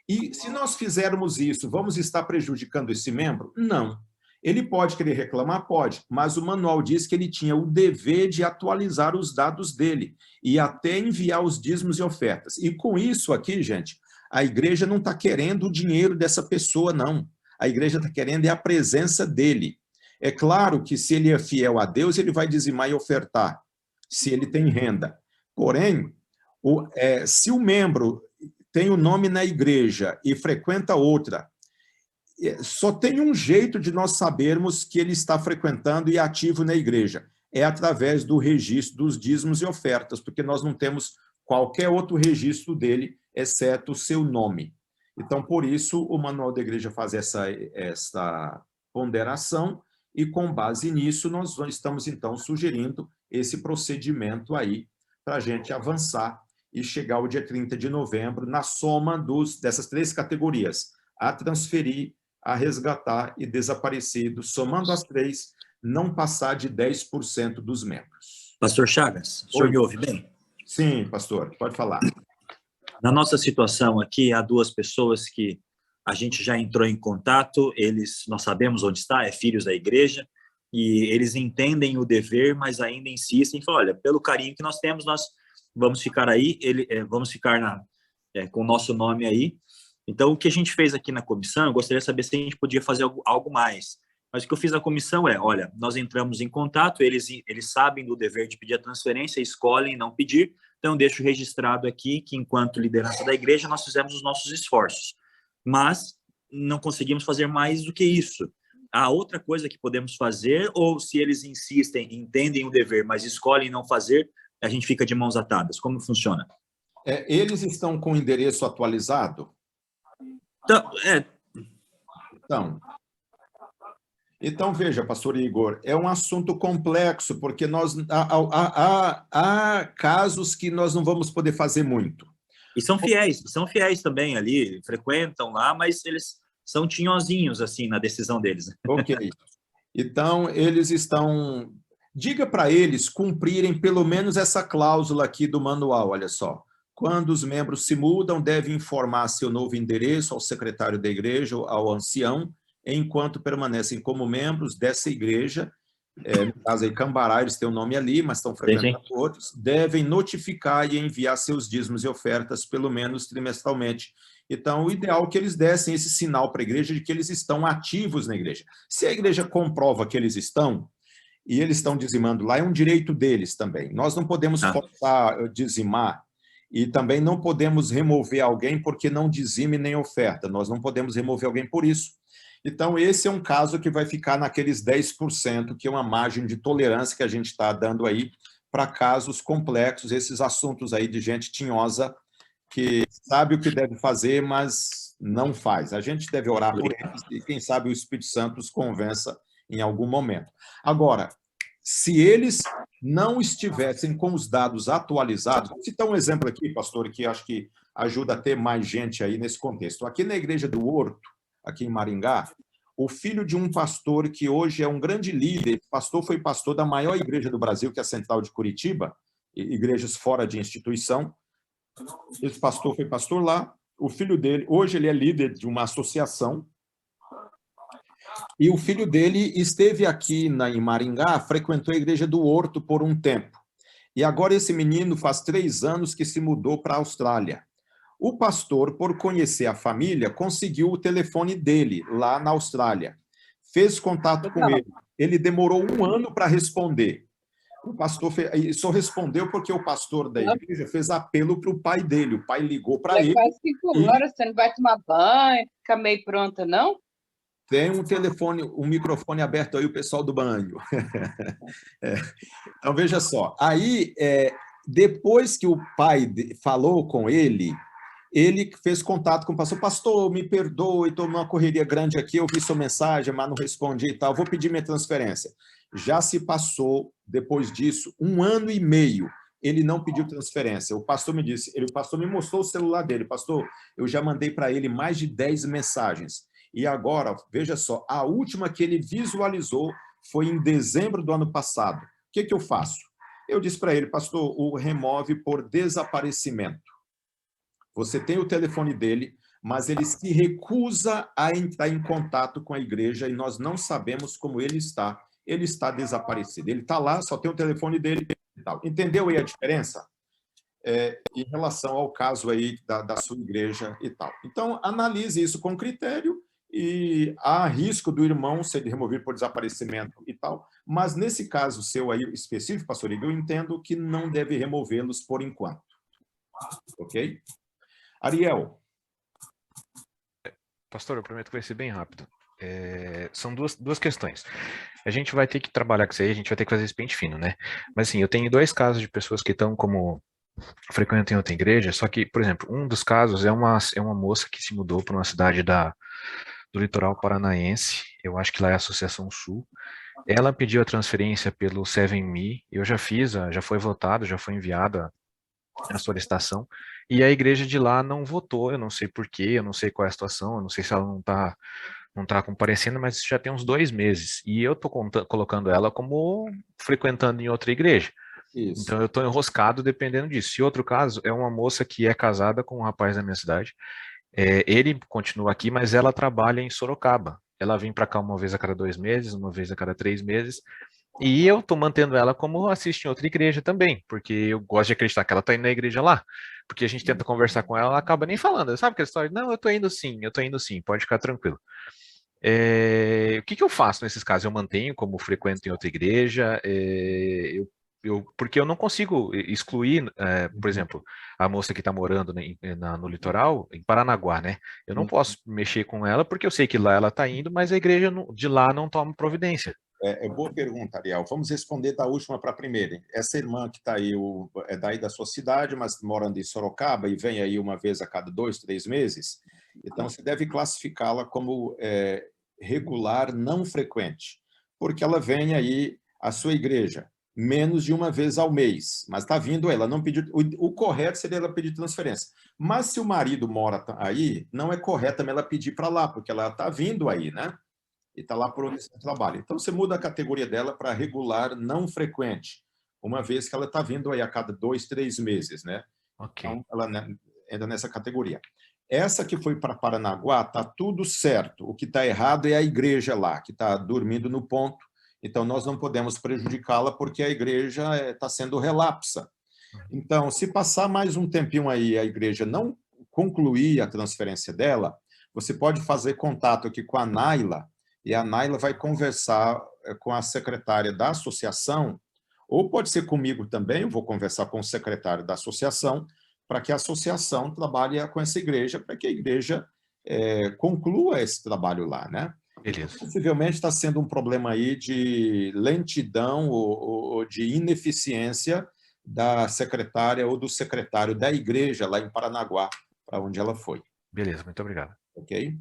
S1: E se nós fizermos isso, vamos estar prejudicando esse membro? Não. Ele pode querer reclamar? Pode, mas o manual diz que ele tinha o dever de atualizar os dados dele e até enviar os dízimos e ofertas. E com isso aqui, gente, a igreja não está querendo o dinheiro dessa pessoa, não. A igreja está querendo a presença dele. É claro que se ele é fiel a Deus, ele vai dizimar e ofertar, se ele tem renda. Porém, se o membro tem o nome na igreja e frequenta outra, só tem um jeito de nós sabermos que ele está frequentando e ativo na igreja, é através do registro dos dízimos e ofertas, porque nós não temos qualquer outro registro dele, exceto o seu nome. Então, por isso, o Manual da Igreja faz essa ponderação, e com base nisso, nós estamos, então, sugerindo esse procedimento aí, para a gente avançar e chegar ao dia 30 de novembro, na soma dessas 3 categorias, a transferir, a resgatar e desaparecido, somando as 3, não passar de 10% dos membros.
S8: Pastor Chagas, o senhor me ouve bem?
S1: Sim, pastor, pode falar.
S8: Na nossa situação aqui, há 2 pessoas que a gente já entrou em contato, nós sabemos onde está, filhos da igreja, e eles entendem o dever, mas ainda insistem, falam, olha, pelo carinho que nós temos, nós vamos ficar aí, vamos ficar com o nosso nome aí. Então, o que a gente fez aqui na comissão, eu gostaria de saber se a gente podia fazer algo mais. Mas o que eu fiz na comissão é, olha, nós entramos em contato, eles sabem do dever de pedir a transferência, escolhem não pedir, então eu deixo registrado aqui que, enquanto liderança da igreja, nós fizemos os nossos esforços, mas não conseguimos fazer mais do que isso. Há outra coisa que podemos fazer, ou se eles insistem, entendem o dever, mas escolhem não fazer, a gente fica de mãos atadas. Como funciona?
S1: Eles estão com o endereço atualizado? Então, veja, pastor Igor, é um assunto complexo, porque há casos que nós não vamos poder fazer muito.
S8: E são fiéis também ali, frequentam lá, mas eles são tinhozinhos, assim, na decisão deles.
S1: Ok. Então, eles estão... Diga para eles cumprirem pelo menos essa cláusula aqui do manual, olha só. Quando os membros se mudam, devem informar seu novo endereço ao secretário da igreja, ao ancião, enquanto permanecem como membros dessa igreja. No caso aí, Cambará, eles têm o nome ali, mas estão frequentando outros. Devem notificar e enviar seus dízimos e ofertas, pelo menos trimestralmente. Então, o ideal é que eles dessem esse sinal para a igreja de que eles estão ativos na igreja. Se a igreja comprova que eles estão, e eles estão dizimando lá, é um direito deles também. Nós não podemos forçar dizimar, e também não podemos remover alguém porque não dizime nem oferta. Nós não podemos remover alguém por isso. Então, esse é um caso que vai ficar naqueles 10%, que é uma margem de tolerância que a gente está dando aí para casos complexos, esses assuntos aí de gente tinhosa que sabe o que deve fazer, mas não faz. A gente deve orar por eles e, quem sabe, o Espírito Santo os convença em algum momento. Agora, se eles não estivessem com os dados atualizados, vou citar um exemplo aqui, pastor, que acho que ajuda a ter mais gente aí nesse contexto. Aqui na igreja do Horto, aqui em Maringá, o filho de um pastor que hoje é um grande líder, foi pastor da maior igreja do Brasil, que é a Central de Curitiba, igrejas fora de instituição. Esse pastor foi pastor lá, o filho dele, hoje ele é líder de uma associação, e o filho dele esteve aqui em Maringá, frequentou a igreja do Horto por um tempo. E agora esse menino faz 3 anos que se mudou para a Austrália. O pastor, por conhecer a família, conseguiu o telefone dele lá na Austrália. Fez contato com ele. Ele demorou 1 ano para responder. O pastor só respondeu porque o pastor da igreja fez apelo para o pai dele. O pai ligou para ele.
S6: Faz 5 horas, você não vai tomar banho, fica meio pronta, não?
S1: Tem um microfone aberto aí, o pessoal do banho. Então, veja só. Aí, depois que o pai falou com ele fez contato com o pastor. Pastor, me perdoe, estou numa correria grande aqui, eu vi sua mensagem, mas não respondi e tal, vou pedir minha transferência. Já se passou, depois disso, 1 ano e meio, ele não pediu transferência. O pastor me disse, o pastor me mostrou o celular dele. Pastor, eu já mandei para ele mais de 10 mensagens. E agora, veja só, a última que ele visualizou foi em dezembro do ano passado. O que eu faço? Eu disse para ele, pastor, o remove por desaparecimento. Você tem o telefone dele, mas ele se recusa a entrar em contato com a igreja e nós não sabemos como ele está. Ele está desaparecido. Ele está lá, só tem o telefone dele e tal. Entendeu aí a diferença? Em relação ao caso aí da sua igreja e tal. Então, analise isso com critério. E há risco do irmão ser removido por desaparecimento e tal, mas nesse caso seu aí específico, pastor Igor, eu entendo que não deve removê-los por enquanto. Ok? Ariel.
S4: Pastor, eu prometo que vai ser bem rápido. São duas questões. A gente vai ter que trabalhar com isso aí, a gente vai ter que fazer esse pente fino, né? Mas assim, eu tenho 2 casos de pessoas que estão como frequentam outra igreja, só que, por exemplo, um dos casos é uma moça que se mudou para uma cidade do litoral paranaense, eu acho que lá é a Associação Sul. Ela pediu a transferência pelo 7Me, eu já fiz, já foi votado, já foi enviada a solicitação, e a igreja de lá não votou, eu não sei porquê, eu não sei qual é a situação, eu não sei se ela não tá comparecendo, mas isso já tem uns 2 meses, e eu tô colocando ela como frequentando em outra igreja. Isso. Então eu tô enroscado dependendo disso. E outro caso é uma moça que é casada com um rapaz da minha cidade. Ele continua aqui, mas ela trabalha em Sorocaba. Ela vem para cá uma vez a cada 2 meses, uma vez a cada 3 meses, e eu estou mantendo ela como assiste em outra igreja também, porque eu gosto de acreditar que ela está indo na igreja lá, porque a gente tenta conversar com ela, ela acaba nem falando, sabe aquela história? Não, eu estou indo sim, pode ficar tranquilo. O que eu faço nesses casos? Eu mantenho como frequento em outra igreja? Porque eu não consigo excluir, por exemplo, a moça que está morando no litoral, em Paranaguá, né? Eu não posso mexer com ela porque eu sei que lá ela está indo, mas a igreja de lá não toma providência.
S1: Boa pergunta, Ariel. Vamos responder da última para a primeira. Essa irmã que está aí, é daí da sua cidade, mas morando em Sorocaba e vem aí uma vez a cada 2, 3 meses, então você deve classificá-la como regular não frequente, porque ela vem aí à sua igreja menos de uma vez ao mês, mas está vindo ela, não pediu, o correto seria ela pedir transferência. Mas se o marido mora aí, não é correto também ela pedir para lá, porque ela está vindo aí, né? E está lá por onde você trabalha. Então, você muda a categoria dela para regular não frequente, uma vez que ela está vindo aí a cada 2, 3 meses, né?
S4: Okay.
S1: Então, ela entra nessa categoria. Essa que foi para Paranaguá, está tudo certo. O que está errado é a igreja lá, que está dormindo no ponto. Então, nós não podemos prejudicá-la porque a igreja está sendo relapsa. Então, se passar mais um tempinho aí, a igreja não concluir a transferência dela, você pode fazer contato aqui com a Naila, e a Naila vai conversar com a secretária da associação, ou pode ser comigo também, eu vou conversar com o secretário da associação, para que a associação trabalhe com essa igreja, para que a igreja conclua esse trabalho lá, né?
S4: Beleza.
S1: Possivelmente está sendo um problema aí de lentidão ou de ineficiência da secretária ou do secretário da igreja lá em Paranaguá, para onde ela foi.
S4: Beleza, muito obrigado.
S1: Ok?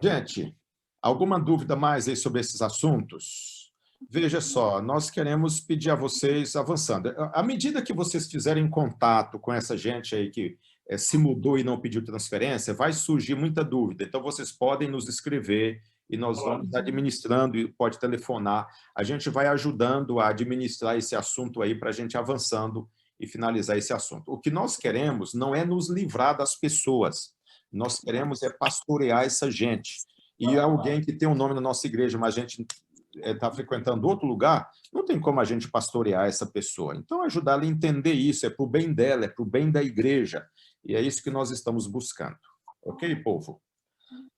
S1: Gente, alguma dúvida mais aí sobre esses assuntos? Veja só, nós queremos pedir a vocês, avançando, à medida que vocês fizerem contato com essa gente aí que se mudou e não pediu transferência, vai surgir muita dúvida. Então, vocês podem nos escrever e nós vamos administrando, e pode telefonar. A gente vai ajudando a administrar esse assunto aí para a gente avançando e finalizar esse assunto. O que nós queremos não é nos livrar das pessoas, nós queremos pastorear essa gente. E alguém que tem um nome na nossa igreja, mas a gente está frequentando outro lugar, não tem como a gente pastorear essa pessoa. Então, ajudar ela a entender isso, é para o bem dela, é para o bem da igreja. E é isso que nós estamos buscando. Ok, povo?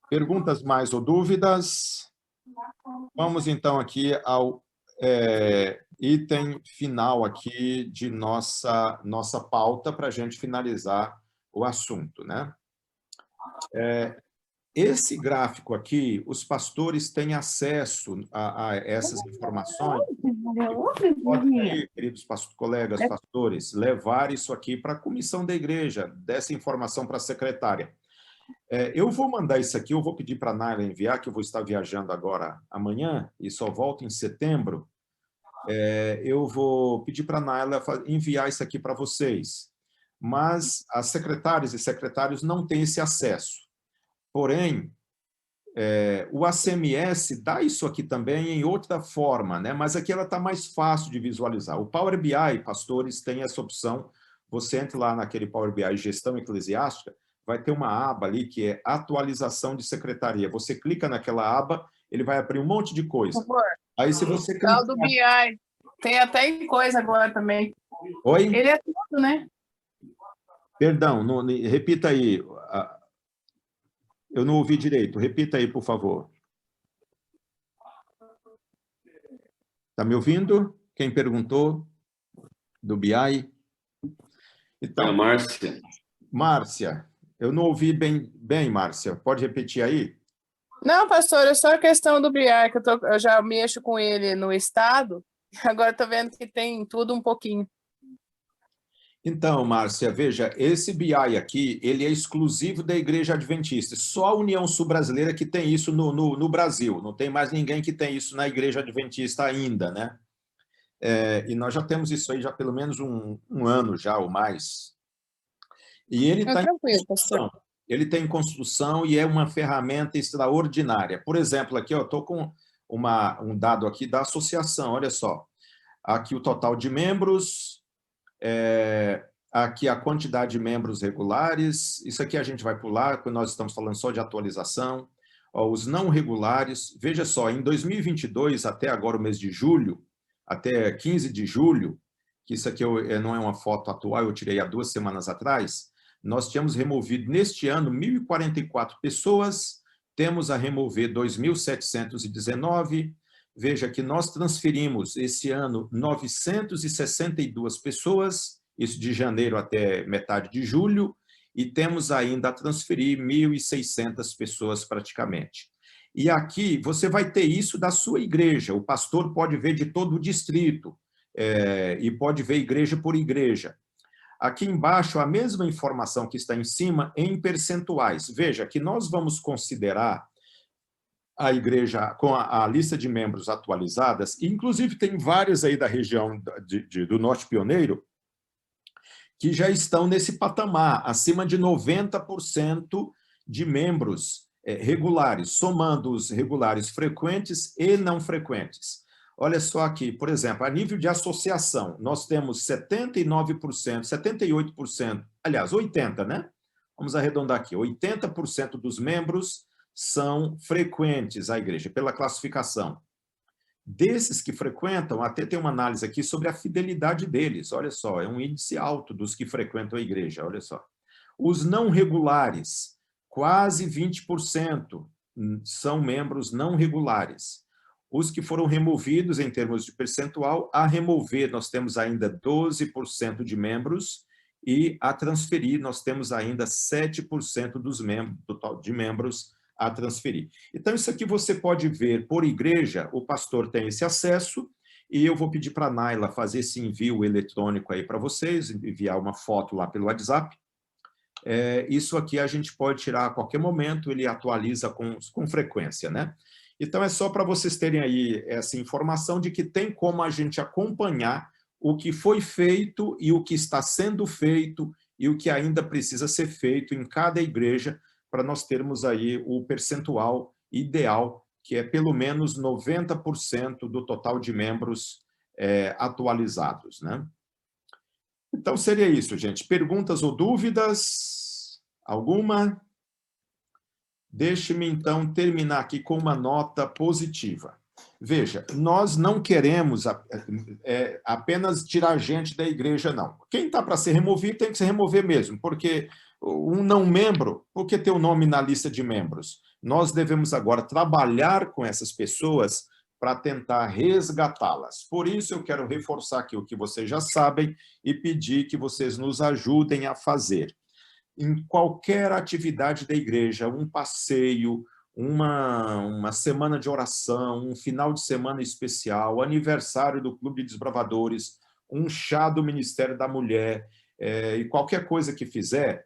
S1: Perguntas mais ou dúvidas? Vamos, então, aqui ao item final aqui de nossa pauta para a gente finalizar o assunto, né? Esse gráfico aqui, os pastores têm acesso a essas informações. Podem, queridos colegas pastores, levar isso aqui para a comissão da igreja, dessa informação para a secretária. Eu vou mandar isso aqui, eu vou pedir para a Naila enviar, que eu vou estar viajando agora amanhã, e só volto em setembro. Eu vou pedir para a Naila enviar isso aqui para vocês. Mas as secretárias e secretários não têm esse acesso. Porém, o ACMS dá isso aqui também em outra forma, né? Mas aqui ela está mais fácil de visualizar. O Power BI, pastores, tem essa opção. Você entra lá naquele Power BI Gestão Eclesiástica, vai ter uma aba ali que é Atualização de Secretaria. Você clica naquela aba, ele vai abrir um monte de coisa. Aí se você clicar...
S7: do BI. Tem até em coisa agora também.
S1: Oi?
S7: Ele é tudo, né?
S1: Perdão, repita aí. Eu não ouvi direito. Repita aí, por favor. Está me ouvindo? Quem perguntou? Do BI? Então,
S3: a Márcia.
S1: Márcia, eu não ouvi bem, Márcia. Pode repetir aí?
S7: Não, pastor, é só a questão do BI, que eu já mexo com ele no estado, agora estou vendo que tem tudo um pouquinho.
S1: Então, Márcia, veja, esse BI aqui, ele é exclusivo da Igreja Adventista. Só a União Sul-Brasileira que tem isso no Brasil. Não tem mais ninguém que tem isso na Igreja Adventista ainda, né? E nós já temos isso aí já pelo menos um ano já ou mais. E ele está em construção. Ele tem construção e é uma ferramenta extraordinária. Por exemplo, aqui eu estou com um dado aqui da associação, olha só. Aqui o total de membros... aqui a quantidade de membros regulares, isso aqui a gente vai pular, porque nós estamos falando só de atualização. Os não regulares, veja só, em 2022, até agora o mês de julho, até 15 de julho, que isso aqui não é uma foto atual, eu tirei há 2 semanas atrás, nós tínhamos removido neste ano 1.044 pessoas, temos a remover 2.719. Veja que nós transferimos esse ano 962 pessoas, isso de janeiro até metade de julho, e temos ainda a transferir 1.600 pessoas praticamente. E aqui você vai ter isso da sua igreja, o pastor pode ver de todo o distrito, e pode ver igreja por igreja. Aqui embaixo, a mesma informação que está em cima, em percentuais. Veja que nós vamos considerar a igreja com a lista de membros atualizadas, inclusive tem várias aí da região do Norte Pioneiro, que já estão nesse patamar, acima de 90% de membros regulares, somando os regulares frequentes e não frequentes. Olha só aqui, por exemplo, a nível de associação, nós temos 79%, 78%, aliás, 80%, né? Vamos arredondar aqui, 80% dos membros são frequentes à igreja, pela classificação. Desses que frequentam, até tem uma análise aqui sobre a fidelidade deles, olha só, é um índice alto dos que frequentam a igreja, olha só. Os não regulares, quase 20% são membros não regulares. Os que foram removidos em termos de percentual, a remover nós temos ainda 12% de membros e a transferir nós temos ainda 7% dos membros, total de membros a transferir. Então isso aqui você pode ver por igreja, o pastor tem esse acesso e eu vou pedir para a Naila fazer esse envio eletrônico aí para vocês, enviar uma foto lá pelo WhatsApp. Isso aqui a gente pode tirar a qualquer momento, ele atualiza com frequência, né? Então, é só para vocês terem aí essa informação de que tem como a gente acompanhar o que foi feito e o que está sendo feito e o que ainda precisa ser feito em cada igreja para nós termos aí o percentual ideal, que é pelo menos 90% do total de membros atualizados, né? Então, seria isso, gente. Perguntas ou dúvidas? Alguma? Deixe-me, então, terminar aqui com uma nota positiva. Veja, nós não queremos apenas tirar gente da igreja, não. Quem está para ser removido tem que se remover mesmo, porque um não membro, por que ter o nome na lista de membros? Nós devemos agora trabalhar com essas pessoas para tentar resgatá-las. Por isso, eu quero reforçar aqui o que vocês já sabem e pedir que vocês nos ajudem a fazer. Em qualquer atividade da igreja, um passeio, uma semana de oração, um final de semana especial, aniversário do Clube de Desbravadores, um chá do Ministério da Mulher, e qualquer coisa que fizer,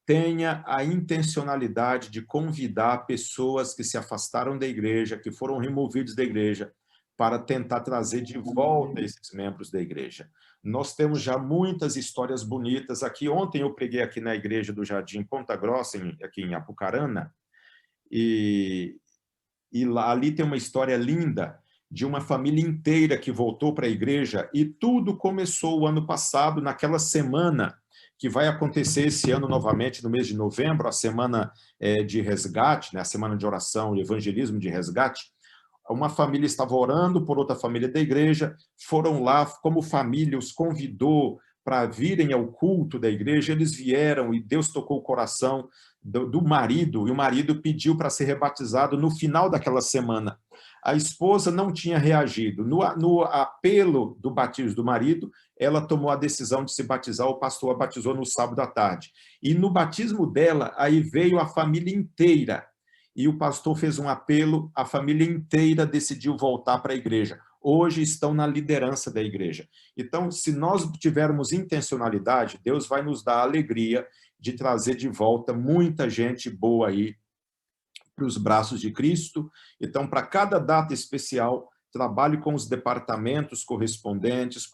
S1: tenha a intencionalidade de convidar pessoas que se afastaram da igreja, que foram removidos da igreja, para tentar trazer de volta esses membros da igreja. Nós temos já muitas histórias bonitas aqui. Ontem eu preguei aqui na igreja do Jardim Ponta Grossa, aqui em Apucarana, e lá, ali tem uma história linda de uma família inteira que voltou para a igreja, e tudo começou o ano passado, naquela semana que vai acontecer esse ano novamente, no mês de novembro, a semana de resgate, né, a semana de oração e evangelismo de resgate. Uma família estava orando por outra família da igreja, foram lá, como família, os convidou para virem ao culto da igreja, eles vieram e Deus tocou o coração do marido, e o marido pediu para ser rebatizado no final daquela semana. A esposa não tinha reagido. No apelo do batismo do marido, ela tomou a decisão de se batizar, o pastor a batizou no sábado à tarde. E no batismo dela, aí veio a família inteira, e o pastor fez um apelo, a família inteira decidiu voltar para a igreja. Hoje estão na liderança da igreja. Então, se nós tivermos intencionalidade, Deus vai nos dar a alegria de trazer de volta muita gente boa aí para os braços de Cristo. Então, para cada data especial, trabalhe com os departamentos correspondentes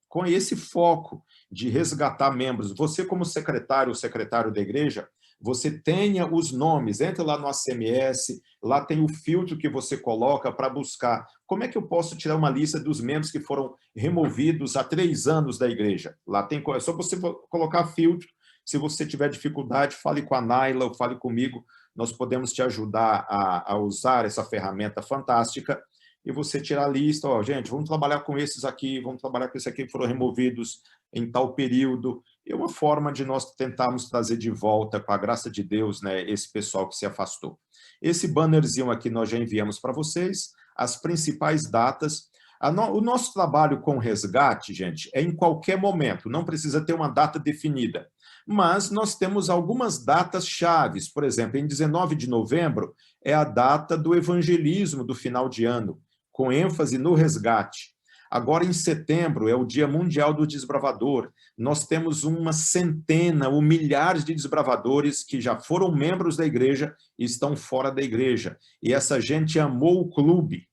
S1: com esse foco de resgatar membros. Você, como secretário ou secretário da igreja, você tenha os nomes, entra lá no ACMS, lá tem o filtro que você coloca para buscar. Como é que eu posso tirar uma lista dos membros que foram removidos há 3 anos da igreja? Lá tem, é só você colocar filtro. Se você tiver dificuldade, fale com a Naila ou fale comigo, nós podemos te ajudar a usar essa ferramenta fantástica e você tirar a lista, ó, gente, vamos trabalhar com esses aqui, vamos trabalhar com esses aqui que foram removidos em tal período, é uma forma de nós tentarmos trazer de volta, com a graça de Deus, né, esse pessoal que se afastou. Esse bannerzinho aqui nós já enviamos para vocês, as principais datas. O nosso trabalho com resgate, gente, é em qualquer momento, não precisa ter uma data definida. Mas nós temos algumas datas chaves. Por exemplo, em 19 de novembro é a data do evangelismo do final de ano, com ênfase no resgate. Agora, em setembro, é o Dia Mundial do Desbravador. Nós temos uma centena ou milhares de desbravadores que já foram membros da igreja e estão fora da igreja. E essa gente amou o clube.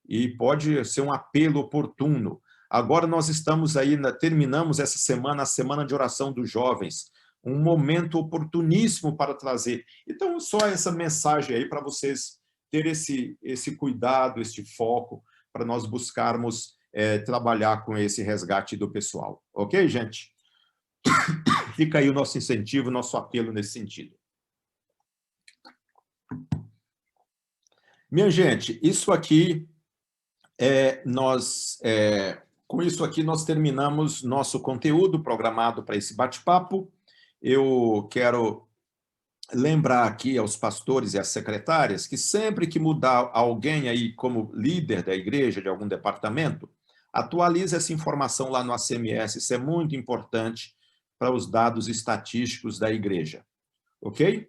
S1: E pode ser um apelo oportuno. Agora nós estamos aí, terminamos essa semana, a Semana de Oração dos Jovens, um momento oportuníssimo para trazer. Então, só essa mensagem aí para vocês terem esse cuidado, esse foco, para nós buscarmos trabalhar com esse resgate do pessoal. Ok, gente? Fica aí o nosso incentivo, o nosso apelo nesse sentido. Minha gente, isso aqui... com isso aqui nós terminamos nosso conteúdo programado para esse bate-papo. Eu quero lembrar aqui aos pastores e às secretárias que sempre que mudar alguém aí como líder da igreja, de algum departamento, atualize essa informação lá no ACMS, isso é muito importante para os dados estatísticos da igreja, ok?